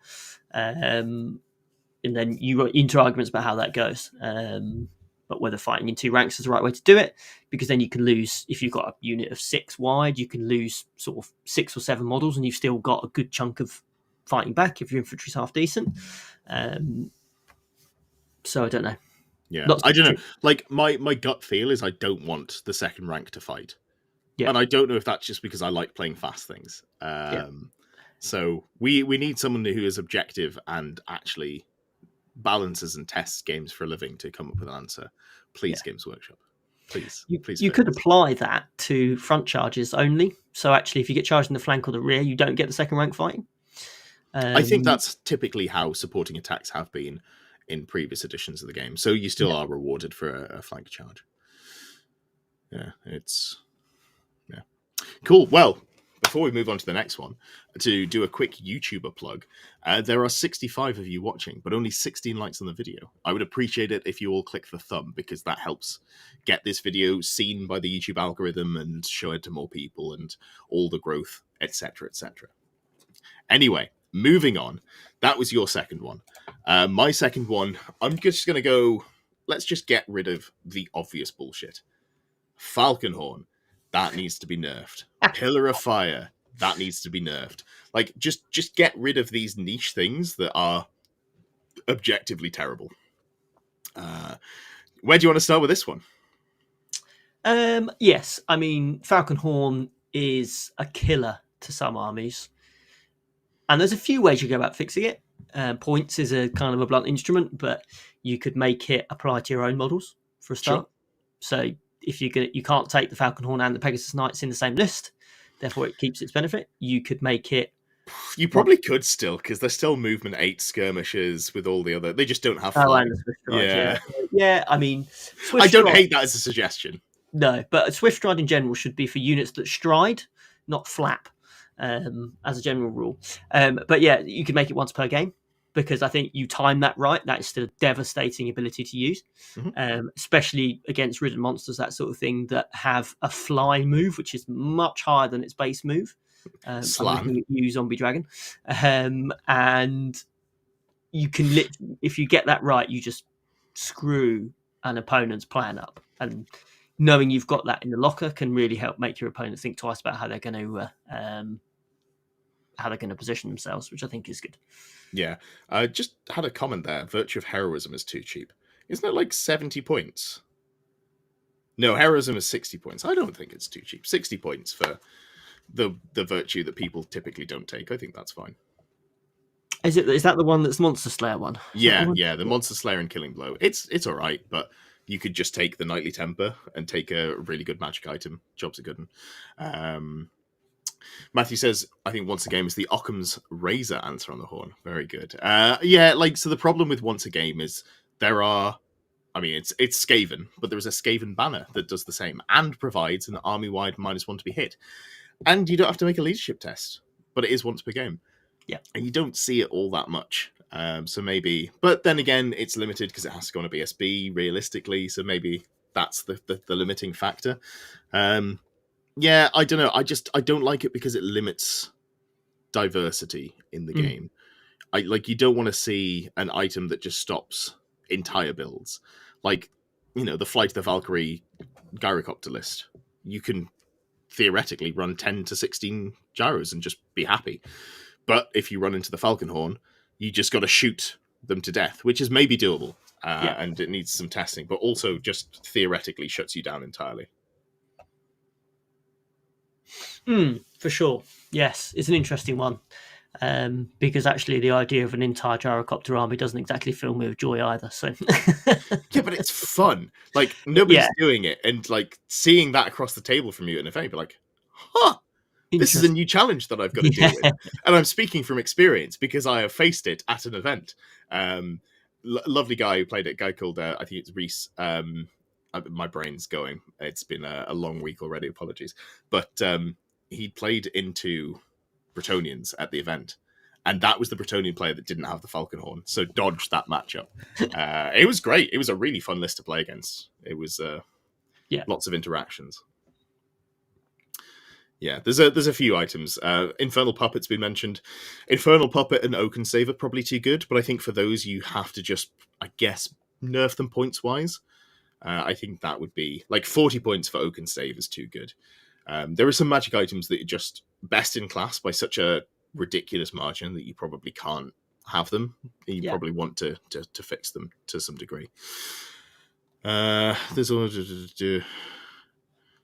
And then you got into arguments about how that goes. But whether fighting in 2 ranks is the right way to do it, because then you can lose, if you've got a unit of 6 wide, you can lose sort of 6 or 7 models and you've still got a good chunk of fighting back if your infantry's half decent. So I don't know. Yeah, I don't know. Like my gut feel is I don't want the second rank to fight. Yeah. And I don't know if that's just because I like playing fast things. So we need someone who is objective and actually balances and tests games for a living to come up with an answer. Please, Games Workshop. Please. You could apply that to front charges only. So actually, if you get charged in the flank or the rear, you don't get the second rank fighting. I think that's typically how supporting attacks have been in previous editions of the game. So you still are rewarded for a flank charge. Yeah, cool. Well, before we move on to the next one, to do a quick YouTuber plug, there are 65 of you watching, but only 16 likes on the video. I would appreciate it if you all click the thumb, because that helps get this video seen by the YouTube algorithm and show it to more people and all the growth, etc., etc. Anyway, moving on. That was your second one. My second one, I'm just going to go, let's just get rid of the obvious bullshit. Falconhorn. That needs to be nerfed. Pillar of Fire. That needs to be nerfed. Like, just get rid of these niche things that are objectively terrible. Where do you want to start with this one? Yes, I mean, Falconhorn is a killer to some armies. And there's a few ways you go about fixing it. Points is a kind of a blunt instrument, but you could make it apply to your own models for a start. Sure. So if you can't take the Falconhorn and the Pegasus Knights in the same list, therefore it keeps its benefit. You could make it You probably could still, because they're still movement 8 skirmishers with all the other. They just don't have Oh, flying. and the Swift Stride, Yeah. yeah. I mean, Swift I don't Stride, hate that as a suggestion. no, but a Swift Stride in general should be for units that stride, not flap, as a general rule. But yeah, you can make it once per game because I think you time that right. That is still a devastating ability to use, especially against ridden monsters, that sort of thing, that have a fly move, which is much higher than its base move. I'm looking at you, Zombie Dragon, and you can if you get that right, you just screw an opponent's plan up, and knowing you've got that in the locker can really help make your opponent think twice about how they're going to position themselves, which I think is good. Yeah, I just had a comment there. Virtue of Heroism is too cheap. Isn't it like 70 points? No, Heroism is 60 points. I don't think it's too cheap. 60 points for the virtue that people typically don't take. I think that's fine. Is that the one that's Monster Slayer one? The Monster Slayer and Killing Blow. It's all right, but you could just take the Knightly Temper and take a really good magic item. Job's a good one. Matthew says, I think once a game is the Occam's razor answer on the horn. Very good. So the problem with once a game is it's Skaven, but there is a Skaven banner that does the same and provides an army-wide -1 to be hit. And you don't have to make a leadership test, but it is once per game. Yeah. And you don't see it all that much. So maybe, but then again, it's limited because it has to go on a BSB realistically. So maybe that's the limiting factor. I don't know. I don't like it because it limits diversity in the game. You don't want to see an item that just stops entire builds. Like, the Flight of the Valkyrie gyrocopter list. You can theoretically run 10 to 16 gyros and just be happy. But if you run into the Falconhorn, you just got to shoot them to death, which is maybe doable. And it needs some testing, but also just theoretically shuts you down entirely. For sure. Yes, it's an interesting one. Because actually the idea of an entire gyrocopter army doesn't exactly fill me with joy either. So yeah, but it's fun. Like, nobody's doing it, and like seeing that across the table from you in a event, be like, this is a new challenge that I've got to deal with. And I'm speaking from experience because I have faced it at an event. Lovely guy who played it, a guy called, I think it's Reese. My brain's going. It's been a long week already, apologies. But he played into Bretonians at the event. And that was the Bretonian player that didn't have the Falconhorn, so dodged that matchup. It was great. It was a really fun list to play against. It was lots of interactions. Yeah, there's a few items. Infernal Puppet's been mentioned. Infernal Puppet and Oaken Saver probably too good, but I think for those you have to just, I guess, nerf them points wise. I think that would be like 40 points for Oaken Save is too good. There are some magic items that are just best in class by such a ridiculous margin that you probably can't have them. You probably want to fix them to some degree.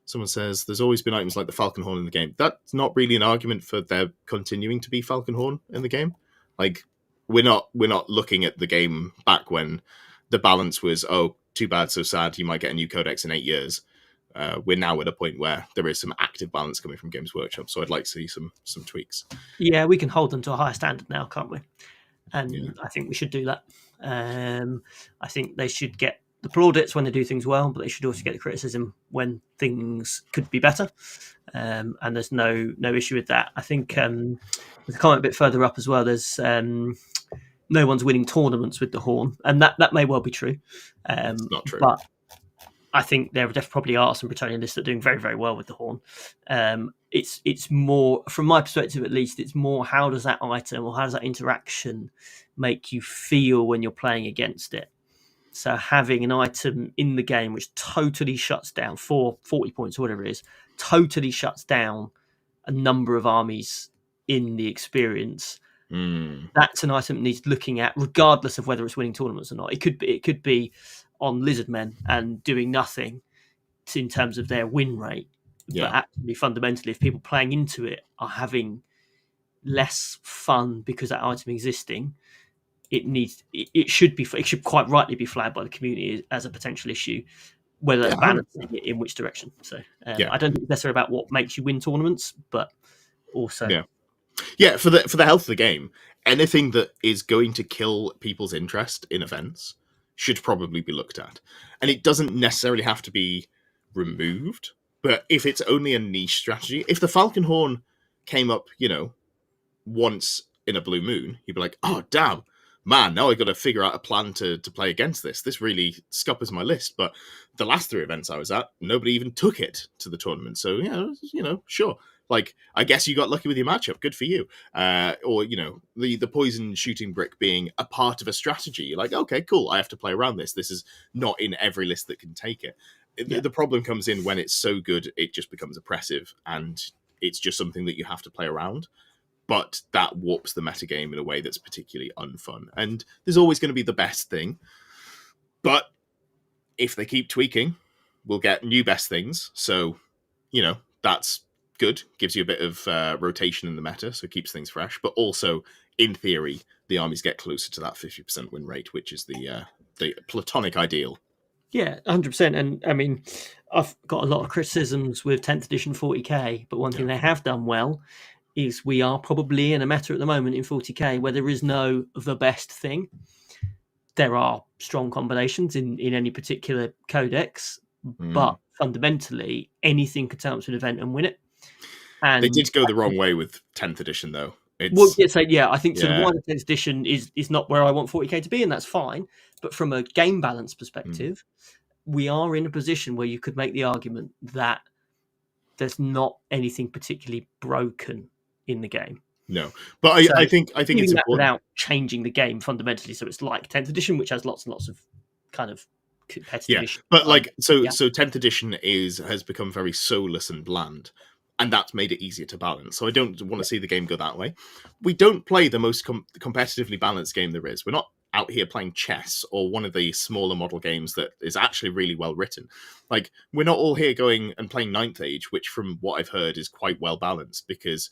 Someone says there's always been items like the Falconhorn in the game. That's not really an argument for there continuing to be Falconhorn in the game. Like, we're not looking at the game back when the balance was, oh, too bad, so sad, you might get a new codex in 8 years. We're now at a point where there is some active balance coming from Games Workshop, so I'd like to see some tweaks. Yeah, we can hold them to a higher standard now, can't we? And I think we should do that. I think they should get the plaudits when they do things well, but they should also get the criticism when things could be better. And there's no issue with that. I think there's a comment a bit further up as well. There's no one's winning tournaments with the Horn, and that may well be true. It's not true, but I think there probably are some Bretonian lists that are doing very, very well with the Horn. It's more, from my perspective at least, it's more how does that item or how does that interaction make you feel when you're playing against it. So having an item in the game which totally shuts down for 40 points or whatever it is, totally shuts down a number of armies in the experience. That's an item that needs looking at, regardless of whether it's winning tournaments or not. It could be on Lizardmen and doing nothing in terms of their win rate. But actually, fundamentally, if people playing into it are having less fun because that item existing, it should quite rightly be flagged by the community as a potential issue, whether they're balancing it in which direction. So I don't think it's necessarily about what makes you win tournaments, but also Yeah, for the health of the game, anything that is going to kill people's interest in events should probably be looked at. And it doesn't necessarily have to be removed, but if it's only a niche strategy, if the Falcon Horn came up, once in a blue moon, you'd be like, oh damn, man, now I've got to figure out a plan to play against this. This really scuppers my list. But the last 3 events I was at, nobody even took it to the tournament. So, sure. Like, I guess you got lucky with your matchup. Good for you. Or, the poison shooting brick being a part of a strategy. You're like, okay, cool. I have to play around this. This is not in every list that can take it. Yeah. The problem comes in when it's so good, it just becomes oppressive. And it's just something that you have to play around. But that warps the metagame in a way that's particularly unfun. And there's always going to be the best thing. But if they keep tweaking, we'll get new best things. So, that's good. Gives you a bit of rotation in the meta, so it keeps things fresh. But also, in theory, the armies get closer to that 50% win rate, which is the platonic ideal. Yeah, 100%. And I mean, I've got a lot of criticisms with 10th edition 40k, but one thing they have done well is we are probably in a meta at the moment in 40k where there is no the best thing. There are strong combinations in any particular codex, but fundamentally anything could turn up to an event and win it. And they did go the wrong way with 10th edition, though. I think so. The wider 10th edition is not where I want 40k to be, and that's fine. But from a game balance perspective, we are in a position where you could make the argument that there's not anything particularly broken in the game. No, but I think it's important without changing the game fundamentally. So it's like 10th edition, which has lots and lots of kind of competitive issues. But so 10th edition has become very soulless and bland, and that's made it easier to balance. So I don't want to see the game go that way. We don't play the most competitively balanced game there is. We're not out here playing chess or one of the smaller model games that is actually really well written. Like, we're not all here going and playing Ninth Age, which from what I've heard is quite well balanced, because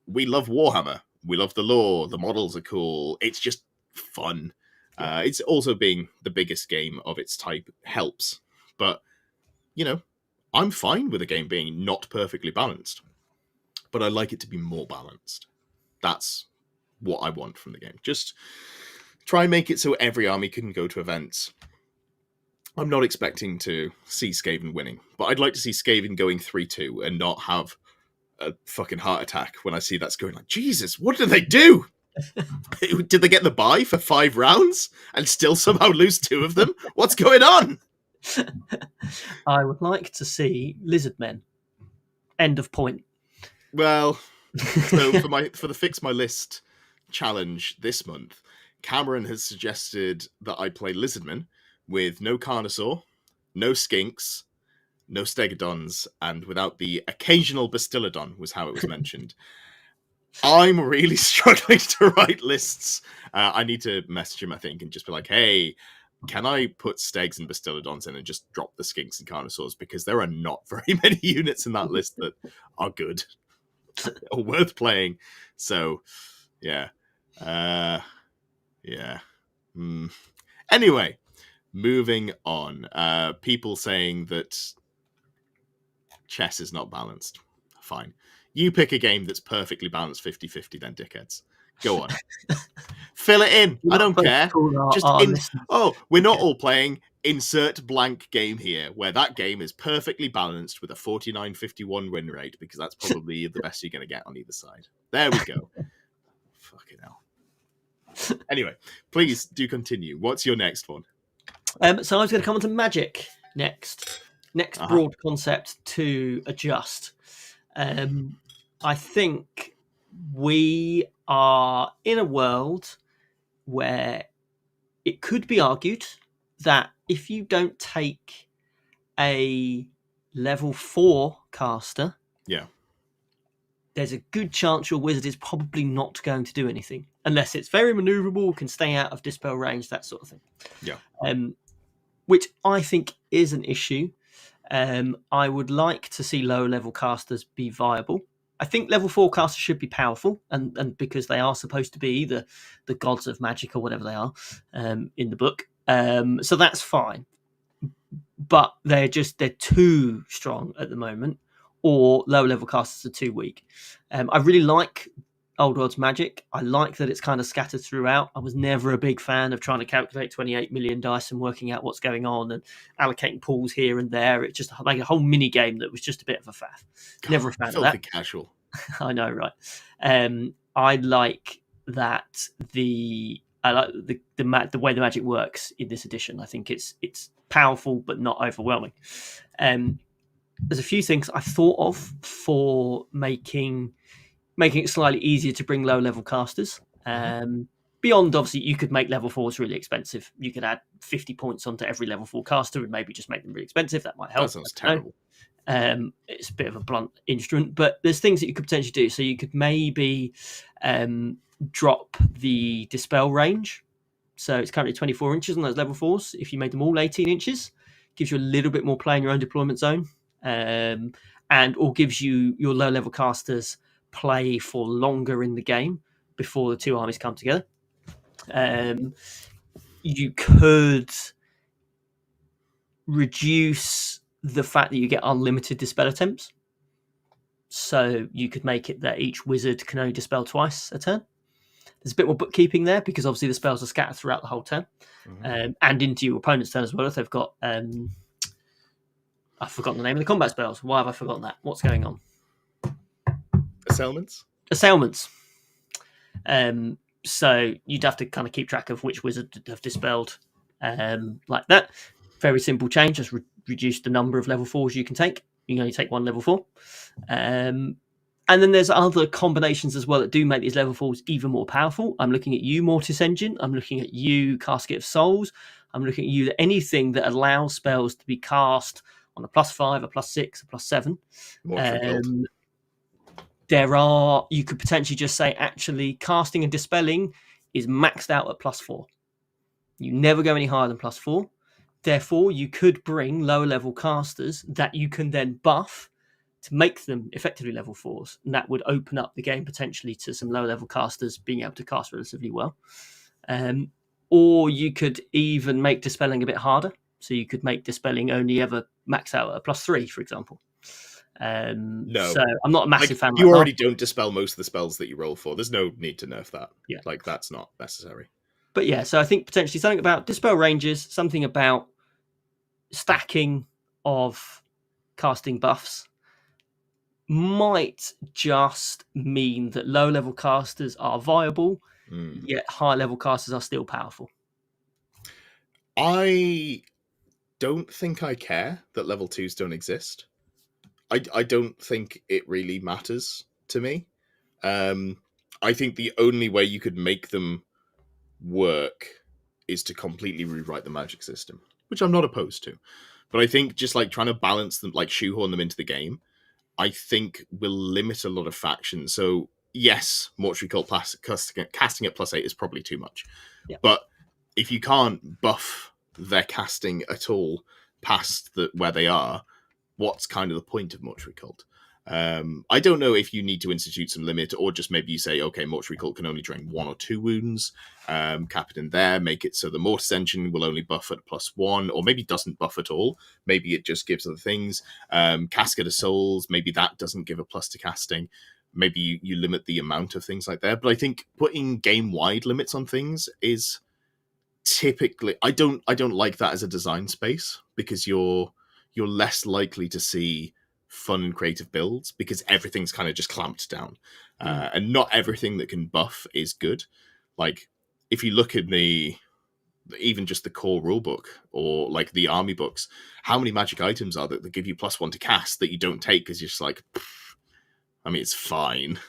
we love Warhammer. We love the lore. The models are cool. It's just fun. It's also being the biggest game of its type helps. But, I'm fine with a game being not perfectly balanced. But I like it to be more balanced. That's what I want from the game. Just try and make it so every army can go to events. I'm not expecting to see Skaven winning, but I'd like to see Skaven going 3-2 and not have a fucking heart attack when I see that's going like, Jesus, what did they do? Did they get the bye for 5 rounds and still somehow lose 2 of them? What's going on? I would like to see lizard men. End of point. Well, so for the Fix My List challenge this month, Cameron has suggested that I play Lizardmen with no Carnosaur, no Skinks, no Stegodons, and without the occasional Bastillodon, was how it was mentioned. I'm really struggling to write lists. I need to message him, I think, and just be like, hey, can I put Stegs and Bastillodons in and just drop the Skinks and Carnosaurs? Because there are not very many units in that list that are good or worth playing. So, yeah. Anyway, moving on. People saying that chess is not balanced. Fine. You pick a game that's perfectly balanced 50-50 then, dickheads. Go on. Fill it in. I don't care. We're not all playing insert blank game here, where that game is perfectly balanced with a 49-51 win rate, because that's probably the best you're going to get on either side. There we go. Fucking hell. Anyway, please do continue. What's your next one? So I was going to come on to Magic next. Next broad concept to adjust. I think we are in a world where it could be argued that if you don't take a level 4 caster, there's a good chance your wizard is probably not going to do anything, unless it's very maneuverable, can stay out of dispel range, that sort of thing. Which I think is an issue. I would like to see lower level casters be viable. I think level 4 casters should be powerful, and because they are supposed to be the gods of magic or whatever they are in the book. So that's fine. But they're too strong at the moment, or lower level casters are too weak. I really like Old World's magic. I like that it's kind of scattered throughout. I was never a big fan of trying to calculate 28 million dice and working out what's going on and allocating pools here and there. It's just like a whole mini game that was just a bit of a faff. Never a fan of that. Casual. I know, right? I like that I like the way the magic works in this edition. I think it's powerful but not overwhelming. There's a few things I've thought of for making it slightly easier to bring low level casters. Beyond, obviously, you could make level 4s really expensive. You could add 50 points onto every level 4 caster and maybe just make them really expensive. That might help. That sounds terrible. It's a bit of a blunt instrument, but there's things that you could potentially do. So you could maybe drop the dispel range. So it's currently 24 inches on those level 4s. If you made them all 18 inches, gives you a little bit more play in your own deployment zone, and or gives you your low level casters play for longer in the game before the two armies come together. You could reduce the fact that you get unlimited dispel attempts. So you could make it that each wizard can only dispel twice a turn. There's a bit more bookkeeping there because obviously the spells are scattered throughout the whole turn, and into your opponent's turn as well. If they've got, I've forgotten the name of the combat spells. Why have I forgotten that? What's going on? Assailments. So you'd have to kind of keep track of which wizard have dispelled, like that. Very simple change. Just reduce the number of level 4s you can take. You can only take one level 4. And then there's other combinations as well that do make these level 4s even more powerful. I'm looking at you, Mortis Engine. I'm looking at you, Casket of Souls. I'm looking at you, anything that allows spells to be cast on a +5, a +6, a +7. You could potentially just say, actually, casting and dispelling is maxed out at +4. You never go any higher than +4. Therefore, you could bring lower level casters that you can then buff to make them effectively level 4s. And that would open up the game potentially to some lower level casters being able to cast relatively well. Or you could even make dispelling a bit harder. So you could make dispelling only ever max out at a +3, for example. No. So I'm not a massive fan. You already don't dispel most of the spells that you roll for. There's no need to nerf that. Yeah. Like, that's not necessary. But yeah, so I think potentially something about dispel ranges, something about stacking of casting buffs might just mean that low level casters are viable, yet high level casters are still powerful. I don't think I care that level 2s don't exist. I don't think it really matters to me. I think the only way you could make them work is to completely rewrite the magic system, which I'm not opposed to. But I think just like trying to balance them, like shoehorn them into the game, I think will limit a lot of factions. So yes, Mortuary Cult casting at +8 is probably too much. Yeah. But if you can't buff their casting at all past where they are, what's kind of the point of Mortuary Cult? I don't know if you need to institute some limit, or just maybe you say, okay, Mortuary Cult can only drain 1 or 2 wounds, cap it in there, make it so the Mortis Engine will only buff at +1, or maybe doesn't buff at all. Maybe it just gives other things. Casket of Souls, maybe that doesn't give a plus to casting. Maybe you limit the amount of things like that. But I think putting game-wide limits on things is typically... I don't like that as a design space, because you're less likely to see fun and creative builds, because everything's kind of just clamped down, and not everything that can buff is good. Like, if you look at even just the core rulebook, or like the army books, how many magic items are that give you +1 to cast that you don't take because you're just like, I mean, it's fine,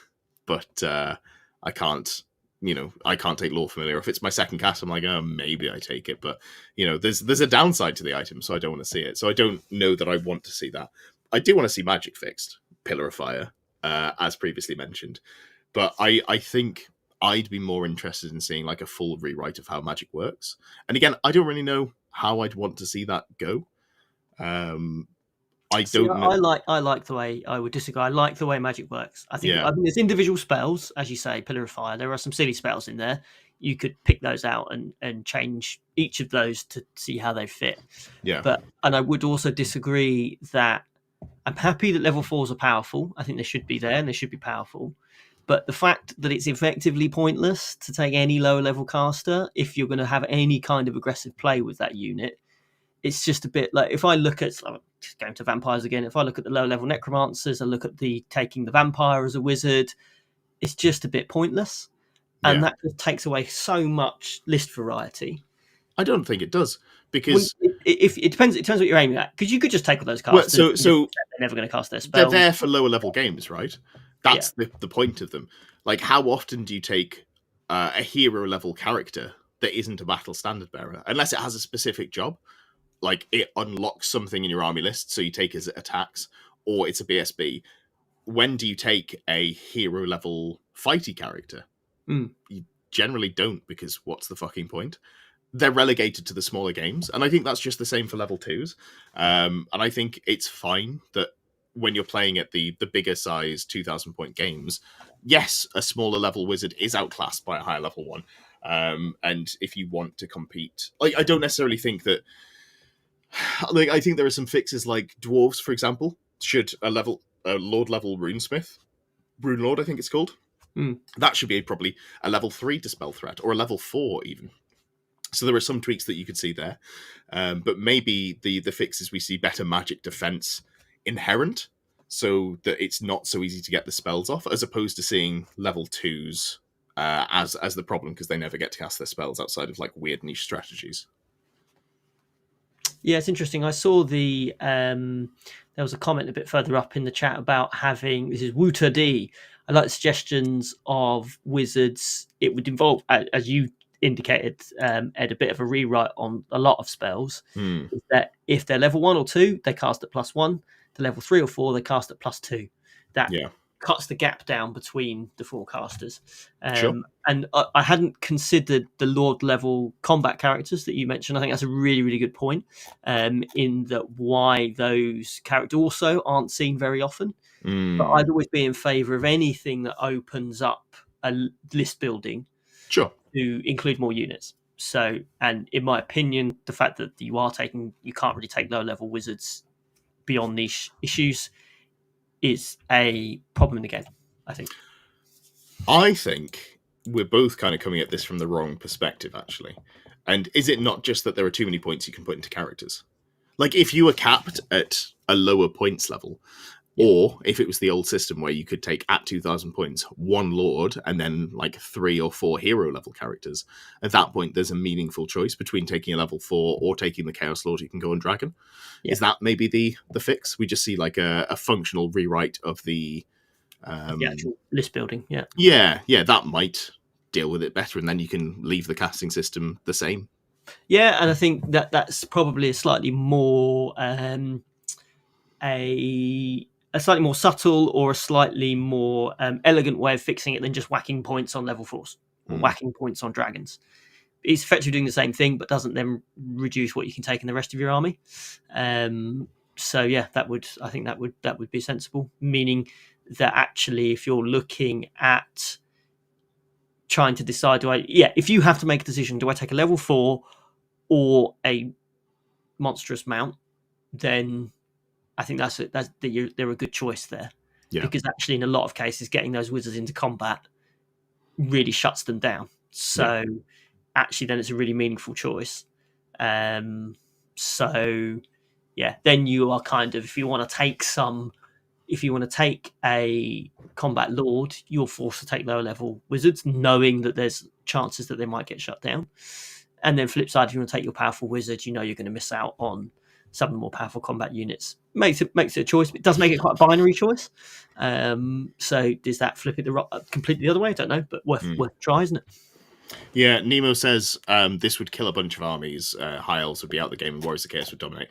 but I can't take Lore Familiar. If it's my second cast, I'm like, oh, maybe I take it, but there's a downside to the item, so I don't want to see it. So I don't know that I want to see that. I do want to see magic fixed, Pillar of Fire, as previously mentioned. But I think I'd be more interested in seeing like a full rewrite of how magic works. And again, I don't really know how I'd want to see that go. I don't know. I like the way, I would disagree. I like the way magic works. I think there's individual spells, as you say, Pillar of Fire. There are some silly spells in there. You could pick those out and change each of those to see how they fit. Yeah. And I would also disagree that I'm happy that level 4s are powerful. I think they should be there and they should be powerful. But the fact that it's effectively pointless to take any lower level caster if you're going to have any kind of aggressive play with that unit, it's just a bit like, if I look at, just going to vampires again, if I look at the low level necromancers, I look at the taking the vampire as a wizard, it's just a bit pointless. And that just takes away so much list variety. I don't think it does, Well, because it depends what you're aiming at, because you could just take all those casters. so they're never going to cast their they're spells. there for lower level games, right? That's the point of them. Like, how often do you take a hero level character that isn't a battle standard bearer, unless it has a specific job, like it unlocks something in your army list, so you take as attacks, or it's a BSB? When do you take a hero level fighty character? You generally don't, because what's the fucking point? They're relegated to the smaller games, and I think that's just the same for level 2s. And I think it's fine that when you're playing at the bigger size 2,000 point games, yes, a smaller level wizard is outclassed by a higher level one. And if you want to compete, like, I don't necessarily think that. Like, I think there are some fixes, like dwarves, for example, should a lord level runesmith, rune lord, I think it's called. That should be probably a level 3 dispel threat, or a level 4 even. So there are some tweaks that you could see there, but maybe the fixes we see better magic defense inherent, so that it's not so easy to get the spells off, as opposed to seeing level 2s as the problem, because they never get to cast their spells outside of like weird niche strategies. Yeah, it's interesting. I saw there was a comment a bit further up in the chat about having, this is Wooter D. I like the suggestions of wizards. It would involve, as you indicated, Ed, a bit of a rewrite on a lot of spells. Is that if they're level 1 or 2, they cast at +1. The level 3 or 4, they cast at +2. That cuts the gap down between the 4 casters. Sure. And I hadn't considered the Lord level combat characters that you mentioned. I think that's a really, really good point, in that why those characters also aren't seen very often. But I'd always be in favour of anything that opens up a list building to include more units. So, and in my opinion, the fact that you can't really take low level wizards beyond niche issues is a problem in the game, I think. I think we're both kind of coming at this from the wrong perspective, actually. And is it not just that there are too many points you can put into characters? Like, if you were capped at a lower points level, or if it was the old system where you could take at 2,000 points 1 lord and then like 3 or 4 hero level characters, at that point there's a meaningful choice between taking a level 4 or taking the Chaos Lord who can go on Dragon. Is that maybe the fix? We just see like a functional rewrite of the actual list building. Yeah, that might deal with it better, and then you can leave the casting system the same. Yeah, and I think that's probably a slightly more a slightly more subtle or a slightly more elegant way of fixing it than just whacking points on level 4s or whacking points on dragons. It's effectively doing the same thing, but doesn't then reduce what you can take in the rest of your army. So yeah, I think that would be sensible. Meaning that actually, if you're looking at trying to decide, if you have to make a decision, do I take a level 4 or a monstrous mount? Then I think they're a good choice there, because actually in a lot of cases getting those wizards into combat really shuts them down. So actually then it's a really meaningful choice. So yeah, then you are kind of, if you want to take a combat lord, you're forced to take lower level wizards, knowing that there's chances that they might get shut down. And then flip side, if you want to take your powerful wizard, you know you're going to miss out on some of the more powerful combat units. Makes it a choice. It does make it quite a binary choice. So does that flip it completely the other way? I don't know, but worth a try, isn't it? Yeah, Nemo says this would kill a bunch of armies. High elves would be out of the game, and Warriors of Chaos would dominate.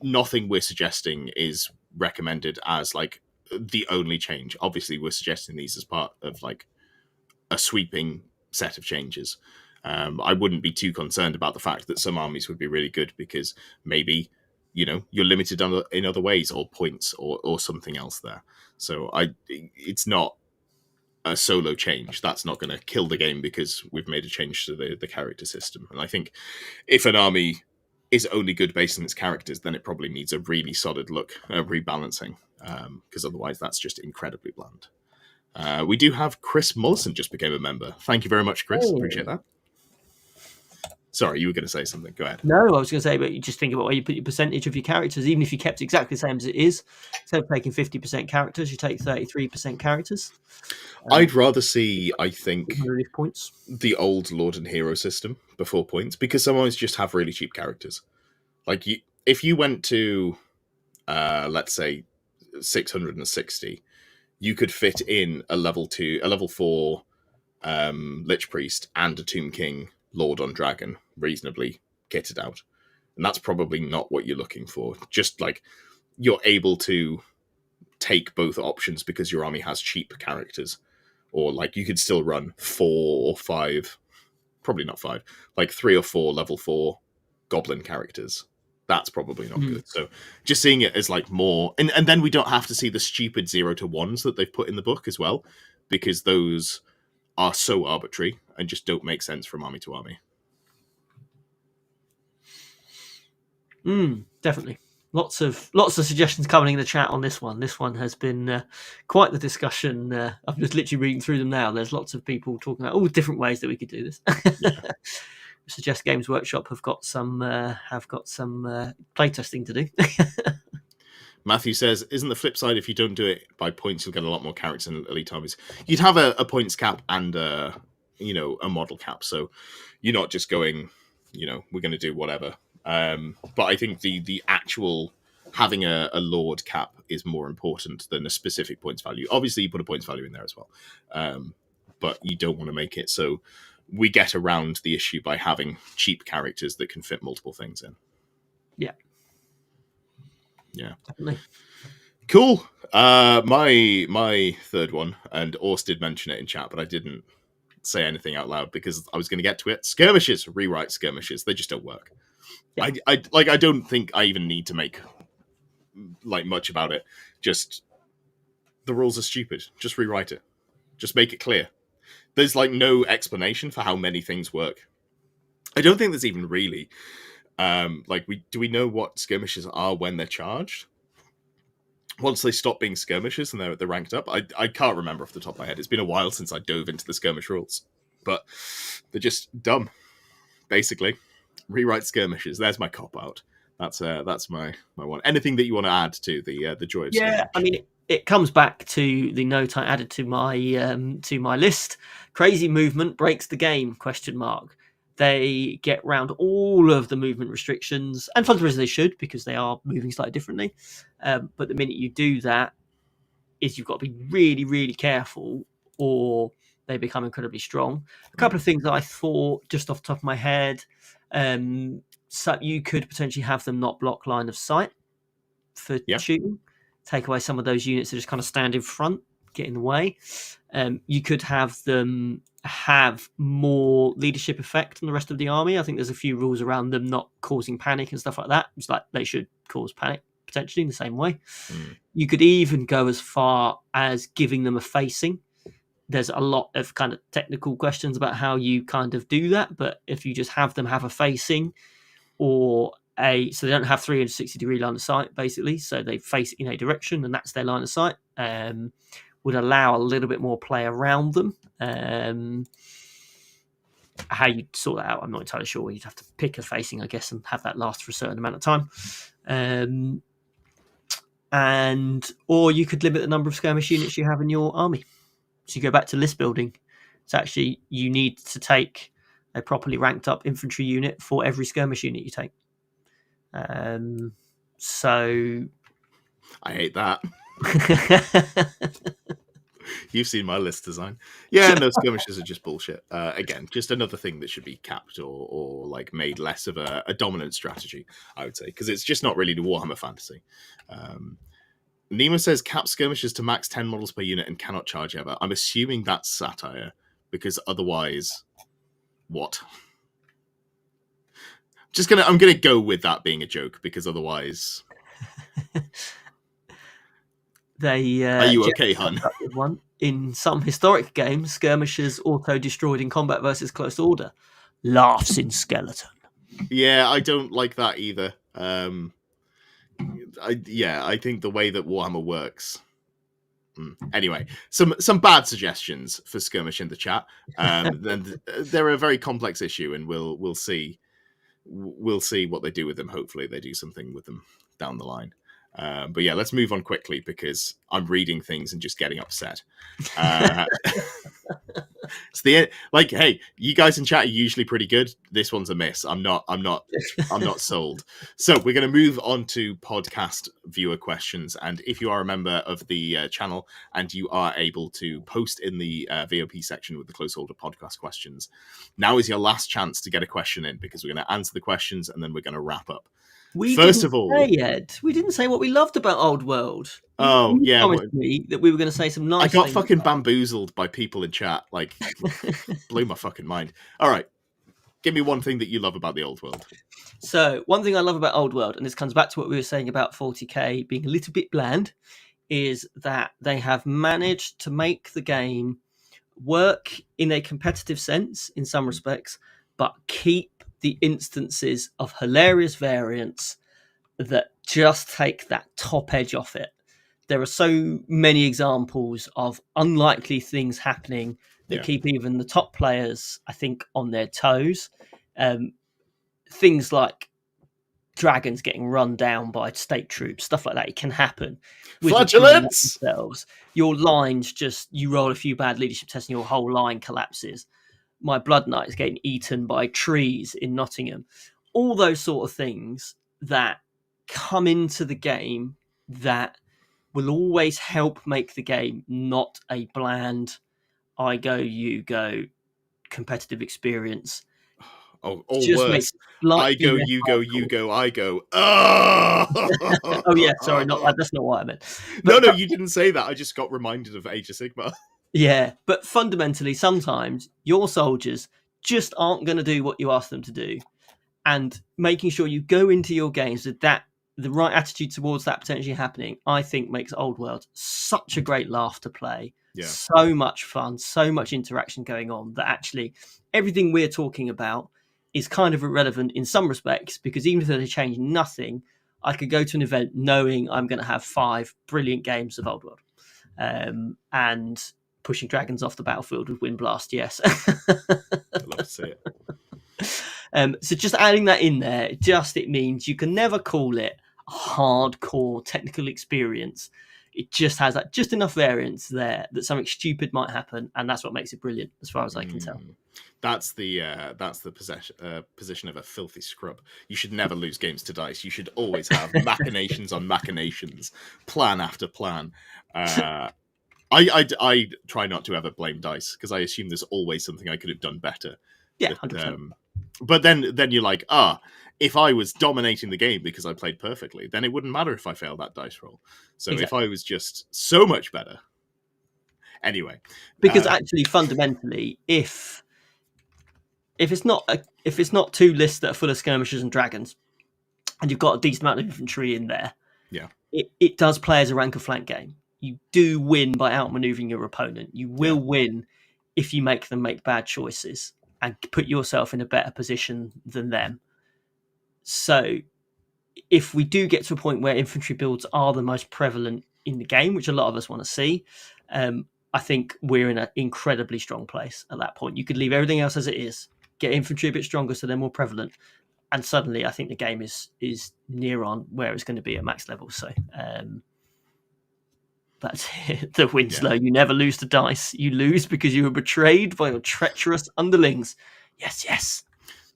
Nothing we're suggesting is recommended as like the only change. Obviously, we're suggesting these as part of like a sweeping set of changes. I wouldn't be too concerned about the fact that some armies would be really good, because maybe, you're limited in other ways, or points, or something else there. So it's not a solo change. That's not going to kill the game because we've made a change to the character system. And I think if an army is only good based on its characters, then it probably needs a really solid rebalancing, because otherwise that's just incredibly bland. We do have Chris Mollison just became a member. Thank you very much, Chris. Appreciate that. Sorry, you were going to say something. Go ahead. No, I was going to say, but you just think about where you put your percentage of your characters. Even if you kept exactly the same as it is, instead of taking 50% characters, you take 33% characters. I'd rather see, I think, points. The old Lord and Hero system before points, because some always just have really cheap characters. Like, if you went to, let's say, 660, you could fit in a level 4 Lich Priest and a Tomb King Lord on Dragon reasonably kitted out. And that's probably not what you're looking for. Just like you're able to take both options because your army has cheap characters. Or like you could still run 4 or 5, probably not 5, like 3 or 4 level 4 goblin characters. That's probably not good. So just seeing it as like more, and then we don't have to see the stupid 0 to 1s that they've put in the book as well, because those are so arbitrary and just don't make sense from army to army. Definitely. Lots of suggestions coming in the chat on this one. This one has been quite the discussion. I'm just literally reading through them now. There's lots of people talking about all different ways that we could do this. Yeah. Suggest Games Workshop have got some playtesting to do. Matthew says, isn't the flip side, if you don't do it by points, you'll get a lot more characters in elite armies? You'd have a points cap and a model cap. So you're not just going, we're going to do whatever. But I think the actual having a Lord cap is more important than a specific points value. Obviously, you put a points value in there as well. But you don't want to make it so we get around the issue by having cheap characters that can fit multiple things in. Yeah. Yeah. Definitely. Cool. My third one, and Ors did mention it in chat, but I didn't say anything out loud because I was going to get to it. Skirmishers. Rewrite skirmishers. They just don't work. Yeah. I don't think I even need to make like much about it. Just the rules are stupid. Just rewrite it. Just make it clear. There's like no explanation for how many things work. I don't think there's even really do we know what skirmishers are when they're charged? Once they stop being skirmishers and they're ranked up, I can't remember off the top of my head. It's been a while since I dove into the skirmish rules, but they're just dumb. Basically, rewrite skirmishers. There's my cop out. That's my one. Anything that you want to add to the joy of skirmish? Yeah, I mean, it comes back to the note I added to my list. Crazy movement breaks the game? ? They get round all of the movement restrictions, and fundamentally they should, because they are moving slightly differently. But the minute you do that, you've got to be really, really careful, or they become incredibly strong. A couple of things that I thought just off the top of my head, so you could potentially have them not block line of sight for shooting, take away some of those units that just kind of stand in front, get in the way. You could have them have more leadership effect on the rest of the army. I think there's a few rules around them not causing panic and stuff like that. It's like they should cause panic potentially in the same way. You could even go as far as giving them a facing. There's a lot of kind of technical questions about how you kind of do that, but if you just have them have a facing, so they don't have 360-degree line of sight, basically, so they face in a direction and that's their line of sight, would allow a little bit more play around them. How you sort that out, I'm not entirely sure. You'd have to pick a facing, I guess, and have that last for a certain amount of time. Or you could limit the number of skirmish units you have in your army. So you go back to list building. So actually, you need to take a properly ranked up infantry unit for every skirmish unit you take. So I hate that. You've seen my list design. Yeah, no, skirmishes are just bullshit. Again, just another thing that should be capped or like made less of a dominant strategy, I would say, because it's just not really the Warhammer fantasy. Nemo says cap skirmishes to max 10 models per unit and cannot charge ever. I'm assuming that's satire, because otherwise, what? I'm gonna go with that being a joke, because otherwise. Are you okay, hun? One. In some historic games, skirmishers auto-destroyed in combat versus close order. Laughs in skeleton. Yeah, I don't like that either. I think the way that Warhammer works. Anyway, some bad suggestions for skirmish in the chat. Then they're a very complex issue, and we'll see what they do with them. Hopefully, they do something with them down the line. But yeah, let's move on quickly because I'm reading things and just getting upset. It's hey, you guys in chat are usually pretty good. This one's a miss. I'm not sold. So we're going to move on to podcast viewer questions. And if you are a member of the channel and you are able to post in the VOP section with the Close Order podcast questions, now is your last chance to get a question in because we're going to answer the questions and then we're going to wrap up. First of all, Ed, we didn't say what we loved about Old World. You promised me that we were going to say some nice. I got fucking bamboozled by people in chat. Like, blew my fucking mind. All right, give me one thing that you love about the Old World. So, one thing I love about Old World, and this comes back to what we were saying about 40k being a little bit bland, is that they have managed to make the game work in a competitive sense in some respects, but keep the instances of hilarious variants that just take that top edge off it. There are so many examples of unlikely things happening that keep even the top players, I think, on their toes. Things like dragons getting run down by state troops, stuff like that. It can happen. Flatulence! Your lines you roll a few bad leadership tests and your whole line collapses. My Blood Knight is getting eaten by trees in Nottingham. All those sort of things that come into the game that will always help make the game not a bland, I go, you go competitive experience. Or worse, I go, you go, you go, I go. Oh yeah, sorry, that's not what I meant. But, no, you didn't say that. I just got reminded of Age of Sigmar. Yeah, but fundamentally, sometimes your soldiers just aren't going to do what you ask them to do, and making sure you go into your games with the right attitude towards that potentially happening, I think makes Old World such a great laugh to play. Yeah. So much fun, so much interaction going on that actually everything we're talking about is kind of irrelevant in some respects, because even if they change nothing, I could go to an event knowing I'm going to have 5 brilliant games of Old World. And pushing dragons off the battlefield with Wind Blast, yes. I'd love to see it. So just adding that in there, it means you can never call it a hardcore technical experience. It just has that just enough variance there that something stupid might happen, and that's what makes it brilliant, as far as I can tell. That's the position of a filthy scrub. You should never lose games to dice. You should always have machinations on machinations, plan after plan. I try not to ever blame dice because I assume there's always something I could have done better. Yeah, 100%. But then you're like, if I was dominating the game because I played perfectly, then it wouldn't matter if I failed that dice roll. So exactly. If I was just so much better. Anyway. Because actually, fundamentally, if it's not 2 lists that are full of skirmishers and dragons, and you've got a decent amount of infantry in there, it does play as a rank or flank game. You do win by outmaneuvering your opponent. You will win if you make them make bad choices and put yourself in a better position than them. So if we do get to a point where infantry builds are the most prevalent in the game, which a lot of us want to see, I think we're in an incredibly strong place at that point. You could leave everything else as it is, get infantry a bit stronger so they're more prevalent, and suddenly I think the game is near on where it's going to be at max level. So that's it. The Winslow, you never lose to dice. You lose because you were betrayed by your treacherous underlings. Yes.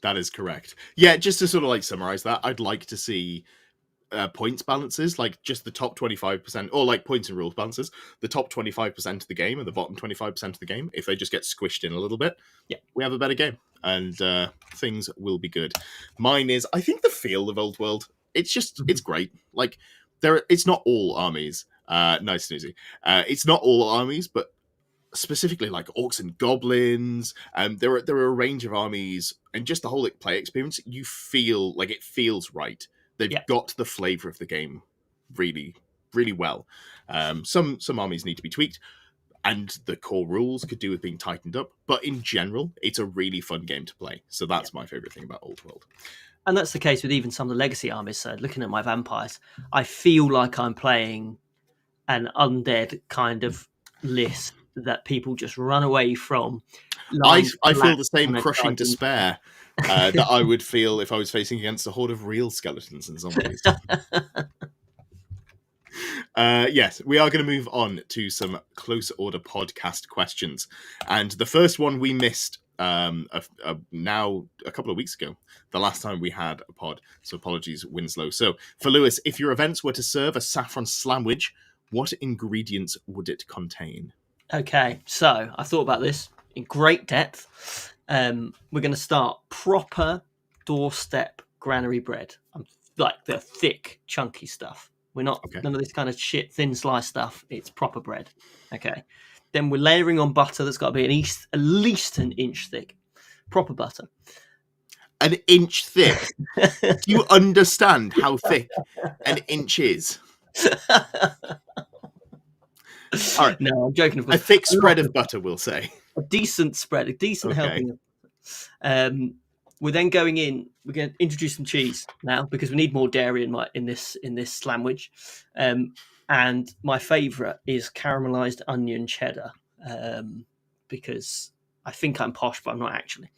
That is correct. Yeah, just to sort of summarize that, I'd like to see points balances, like just the top 25%, or like points and rules balances, the top 25% of the game and the bottom 25% of the game. If they just get squished in a little bit, we have a better game and things will be good. Mine is, I think the feel of Old World, it's just, it's great. Like, it's not all armies. Nice, Snoozy. It's not all armies, but specifically like orcs and goblins. There are a range of armies, and just the whole play experience, you feel like it feels right. They've got the flavor of the game really, really well. Some armies need to be tweaked, and the core rules could do with being tightened up. But in general, it's a really fun game to play. So that's my favorite thing about Old World. And that's the case with even some of the legacy armies. So looking at my vampires, I feel like I'm playing an undead kind of list that people just run away from. I Lines feel the collapse same when they crushing charge in. despair that I would feel if I was facing against a horde of real skeletons and zombies. Yes, we are going to move on to some Close Order podcast questions. And the first one we missed now a couple of weeks ago, the last time we had a pod. So apologies, Winslow. So for Lewis, if your events were to serve a saffron sandwich, what ingredients would it contain? Okay, so I thought about this in great depth. We're going to start proper doorstep granary bread, like the thick, chunky stuff. We're not none of this kind of shit thin slice stuff. It's proper bread. Okay. Then we're layering on butter that's got to be at least an inch thick. Proper butter. An inch thick? Do you understand how thick an inch is? All right. No, I'm joking. Of course. A thick spread of butter, we'll say. A decent spread, a decent helping. We're then going in. We're going to introduce some cheese now because we need more dairy in this sandwich. And my favourite is caramelized onion cheddar because I think I'm posh, but I'm not actually.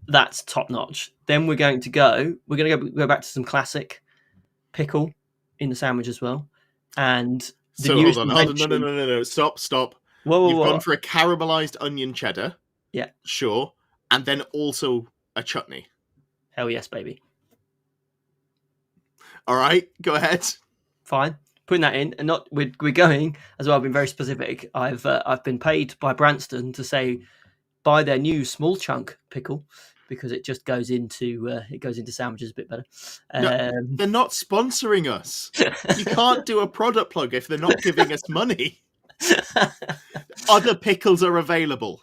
That's top notch. Then we're going to go back to some classic pickle in the sandwich as well. And so hold on. No. Stop. Whoa, You've gone for a caramelized onion cheddar. Yeah. Sure. And then also a chutney. Hell yes, baby. All right, go ahead. Fine. Putting that in, and not we're going as well. I've been very specific. I've been paid by Branston to say buy their new small chunk pickle because it just goes into sandwiches a bit better. No, they're not sponsoring us. You can't do a product plug if they're not giving us money. Other pickles are available.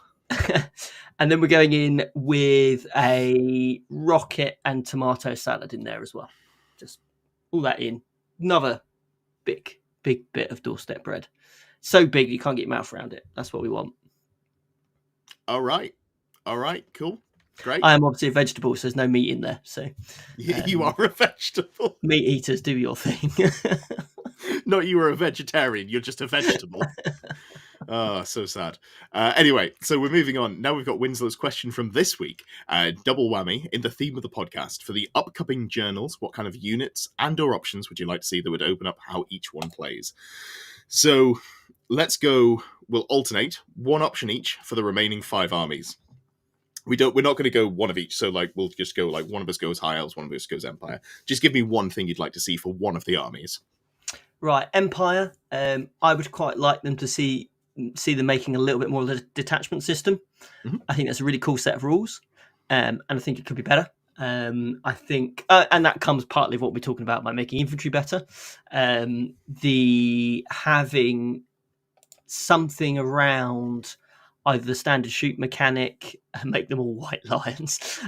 And then we're going in with a rocket and tomato salad in there as well. Just all that in. Another big bit of doorstep bread. So big you can't get your mouth around it. That's what we want. All right. Cool. Great. I am obviously a vegetable, so there's no meat in there. So you are a vegetable. Meat eaters, do your thing. Not you are a vegetarian. You're just a vegetable. Oh, so sad. Anyway, so we're moving on. Now we've got Winslow's question from this week. Double whammy in the theme of the podcast. For the upcoming journals, what kind of units and or options would you like to see that would open up how each one plays? So let's go. We'll alternate one option each for the remaining 5 armies. We're not going to go one of each. So we'll just go one of us goes High Elves, one of us goes Empire. Just give me one thing you'd like to see for one of the armies. Right, Empire. I would quite like them to see them making a little bit more of a detachment system. Mm-hmm. I think that's a really cool set of rules, and I think it could be better. I think, and that comes partly of what we're talking about by making infantry better. The having something around either the standard shoot mechanic and make them all white lions.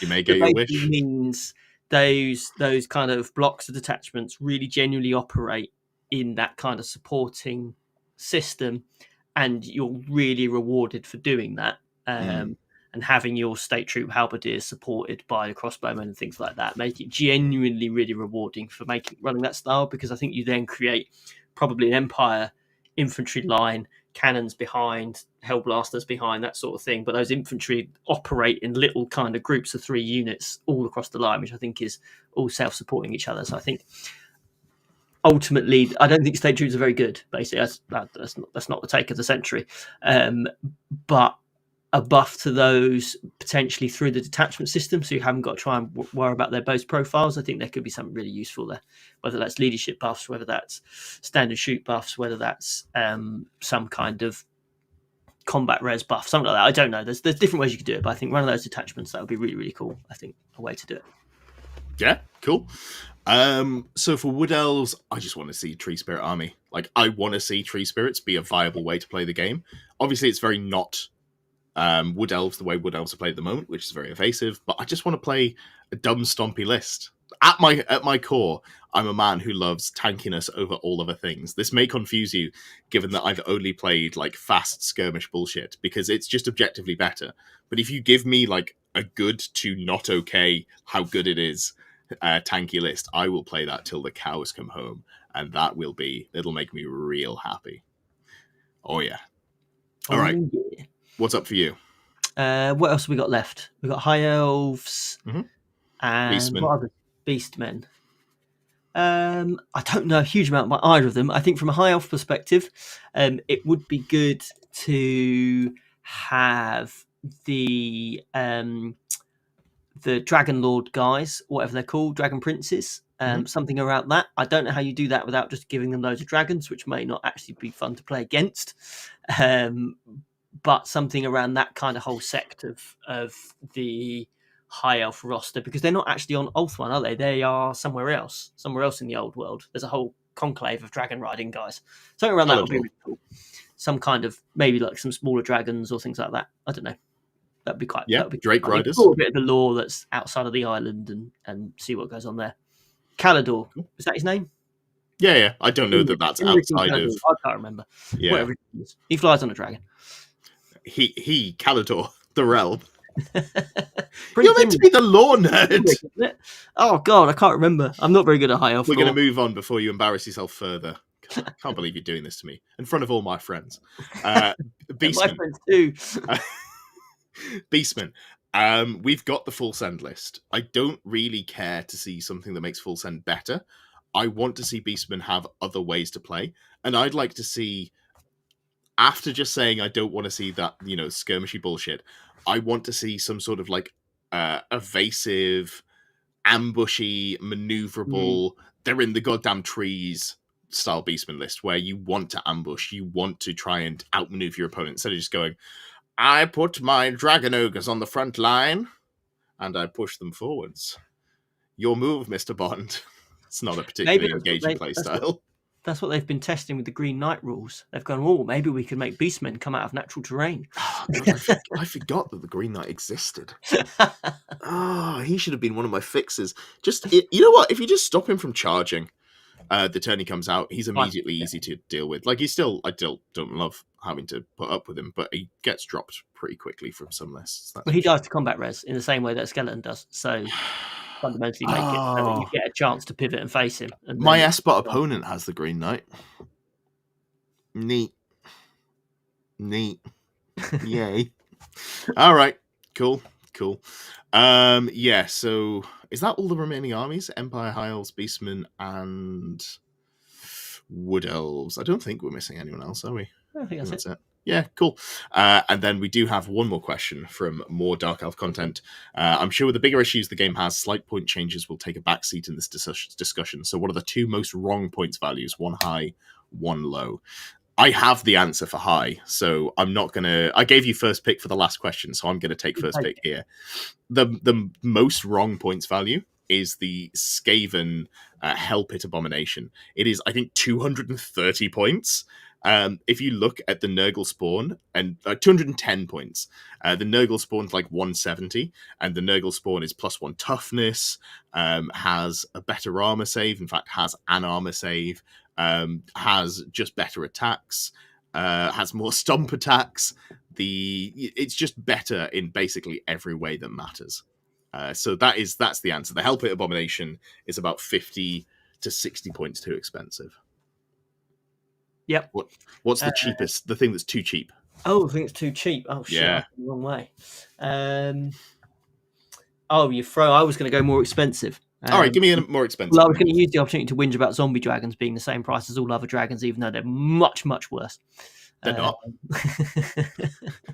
You may get your wish. Means those kind of blocks of detachments really genuinely operate in that kind of supporting system, and you're really rewarded for doing that. And having your state troop halberdiers supported by the crossbowmen and things like that make it genuinely really rewarding for running that style, because I think you then create probably an Empire infantry line, cannons behind, hellblasters behind, that sort of thing. But those infantry operate in little kind of groups of 3 units all across the line, which I think is all self-supporting each other. So I think ultimately, I don't think state troops are very good. Basically, that's not the take of the century. But a buff to those potentially through the detachment system, so you haven't got to try and worry about their both profiles. I think there could be something really useful there, whether that's leadership buffs, whether that's standard shoot buffs, whether that's some kind of combat res buff, something like that. I don't know. There's different ways you could do it, but I think one of those detachments, that would be really, really cool. I think a way to do it. Yeah, cool. So for Wood Elves, I just want to see Tree Spirit Army. I want to see Tree Spirits be a viable way to play the game. Obviously, it's very not Wood Elves the way Wood Elves are played at the moment, which is very evasive, but I just want to play a dumb stompy list. at my core, I'm a man who loves tankiness over all other things. This may confuse you, given that I've only played like fast skirmish bullshit, because it's just objectively better. But if you give me like a good to not okay, how good it is, tanky list, I will play that till the cows come home, and it'll make me real happy. Oh yeah. All right. Yeah. What's up for you? What else have we got left? We've got High Elves and Beastmen. what other Beastmen? I don't know a huge amount about either of them. I think from a High Elf perspective, it would be good to have the Dragon Lord guys, whatever they're called, Dragon Princes, something around that. I don't know how you do that without just giving them loads of dragons, which may not actually be fun to play against. But something around that kind of whole sect of the High Elf roster, because they're not actually on Ulthuan, are they? They are somewhere else in the old world. There's a whole conclave of dragon riding guys. Something around that would be really cool. Some kind of, maybe like some smaller dragons or things like that. I don't know. That'd be quite. Yeah, Drake Riders. A bit of the lore that's outside of the island and see what goes on there. Calidor, is that his name? Yeah. I don't know that's outside of. I can't remember. Yeah. Whatever it is. He flies on a dragon. He Calidor, the realm. You're meant to be the lore nerd. Oh god, I can't remember. I'm not very good at High Elf. We're going to move on before you embarrass yourself further. I can't believe you're doing this to me in front of all my friends. Beastmen. My friends too. Beastmen. We've got the full send list. I don't really care to see something that makes full send better. I want to see Beastmen have other ways to play, and I'd like to see, after just saying I don't want to see that, skirmishy bullshit, I want to see some sort of like evasive, ambushy, maneuverable, they're in the goddamn trees style Beastman list, where you want to ambush, you want to try and outmaneuver your opponent, instead of just going, I put my dragon ogres on the front line and I push them forwards. Your move, Mr. Bond. It's not a particularly engaging play style. That's what they've been testing with the Green Knight rules. They've gone, maybe we can make Beastmen come out of natural terrain. Oh, God, I forgot that the Green Knight existed. He should have been one of my fixes. You know what? If you just stop him from charging, the turn he comes out, he's immediately easy to deal with. Like, I still don't love having to put up with him, but he gets dropped pretty quickly from some lists. Well, he dies to combat res in the same way that a skeleton does. So fundamentally make it so that you get a chance to pivot and face him. And my S-Bot opponent has the Green Knight. Neat. Yay. All right. Cool. Yeah, so is that all the remaining armies? Empire, High Elves, Beastmen, and Wood Elves. I don't think we're missing anyone else, are we? I think that's it. Yeah, cool. And then we do have one more question from more Dark Elf content. I'm sure with the bigger issues the game has, slight point changes will take a backseat in this discussion. So what are the two most wrong points values? One high, one low. I have the answer for high, so I'm not going to... I gave you first pick for the last question, so I'm going to take first pick here. The most wrong points value is the Skaven Hell Pit Abomination. It is, I think, 230 points. If you look at the Nurgle Spawn, and 210 points, the Nurgle Spawn's like 170, and the Nurgle Spawn is +1 toughness, has a better armor save, in fact, has an armor save, has just better attacks, has more stomp attacks. It's just better in basically every way that matters. So that's the answer. The Hell Pit Abomination is about 50 to 60 points too expensive. Yep. What's the cheapest? The thing that's too cheap? Oh, I think it's too cheap. Oh shit! Yeah. The wrong way. I was going to go more expensive. All right, give me a more expensive. Well, I was going to use the opportunity to whinge about zombie dragons being the same price as all other dragons, even though they're much, much worse. They're not.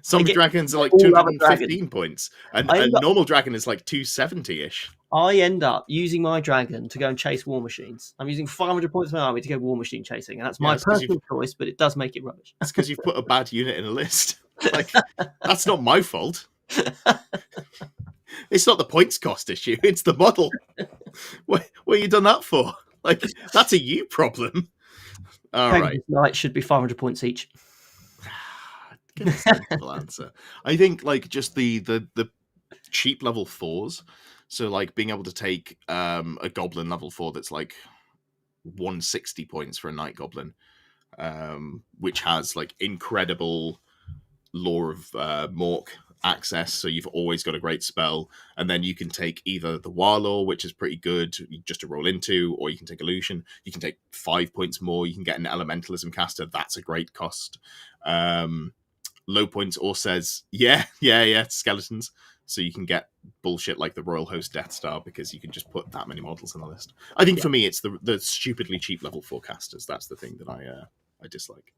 Zombie dragons are like 215 points, and a normal dragon is like 270-ish. I end up using my dragon to go and chase war machines. I'm using 500 points of my army to go war machine chasing, and that's my personal choice, but it does make it rubbish. That's because you've put a bad unit in a list. Like, that's not my fault. It's not the points cost issue, it's the model. What have you done that for? Like, that's a you problem. All right. Knights should be 500 points each. Get a sensible answer. I think, like, just the cheap level 4s, So like being able to take a goblin level 4 that's like 160 points for a night goblin, which has like incredible Law of Mork access, so you've always got a great spell, and then you can take either the Warlore, which is pretty good just to roll into, or you can take Illusion. You can take 5 points more. You can get an Elementalism caster. That's a great cost. Low points or says, yeah, skeletons. So you can get bullshit like the Royal Host Death Star because you can just put that many models on the list. I think for me, it's the stupidly cheap level 4 casters. That's the thing that I dislike.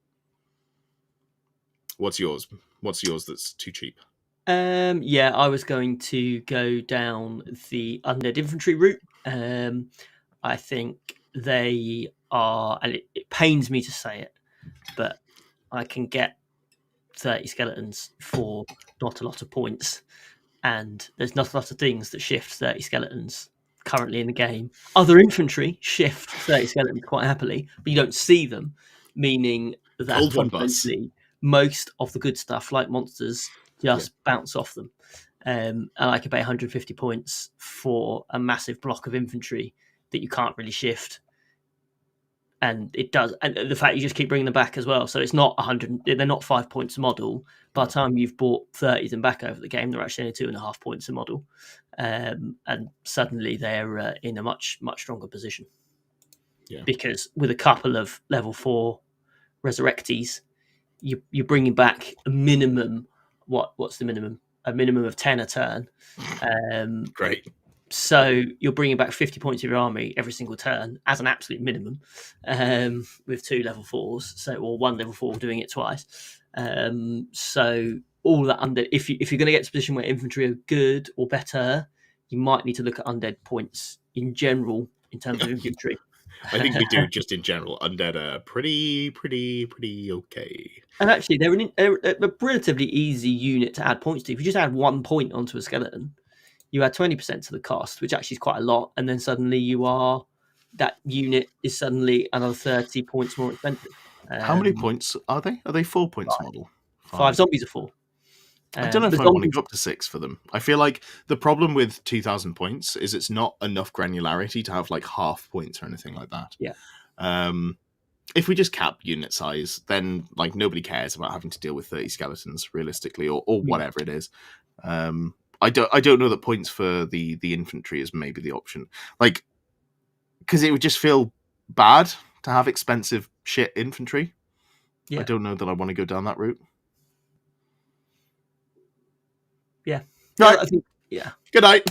What's yours? What's yours that's too cheap? I was going to go down the undead infantry route. I think they are, and it pains me to say it, but I can get 30 skeletons for not a lot of points, and there's not a lot of things that shift 30 skeletons currently in the game. Other infantry shift 30 skeletons quite happily, but you don't see them, meaning that Cold one bus. fundamentally most of the good stuff, like monsters, just bounce off them. And I could pay 150 points for a massive block of infantry that you can't really shift. And it does, and the fact you just keep bringing them back as well. So it's not 100; they're not 5 points a model. By the time you've bought 30 of them back over the game, they're actually only 2.5 points a model, and suddenly they're in a much stronger position. Yeah. Because with a couple of level 4 resurrectees, you're bringing back a minimum. What's the minimum? A minimum of 10 a turn. Great. So you're bringing back 50 points of your army every single turn as an absolute minimum, with 2 level 4s, so or 1 level 4 doing it twice. So all that undead. If you're going to get to a position where infantry are good or better, you might need to look at undead points in general in terms of infantry. I think we do just in general. Undead are pretty okay. And actually, they're a relatively easy unit to add points to. If you just add 1 point onto a skeleton, you add 20% to the cost, which actually is quite a lot, and then suddenly that unit is suddenly another 30 points more expensive. How many points are they? Are they 4 points a model? 5 zombies are 4. I don't know if I want to go up to 6 for them. I feel like the problem with 2,000 points is it's not enough granularity to have like half points or anything like that. Yeah. If we just cap unit size, then like nobody cares about having to deal with 30 skeletons realistically, or whatever it is. I don't know that points for the infantry is maybe the option. Like, because it would just feel bad to have expensive shit infantry. Yeah. I don't know that I want to go down that route. Yeah. Right. I think, yeah. Good night.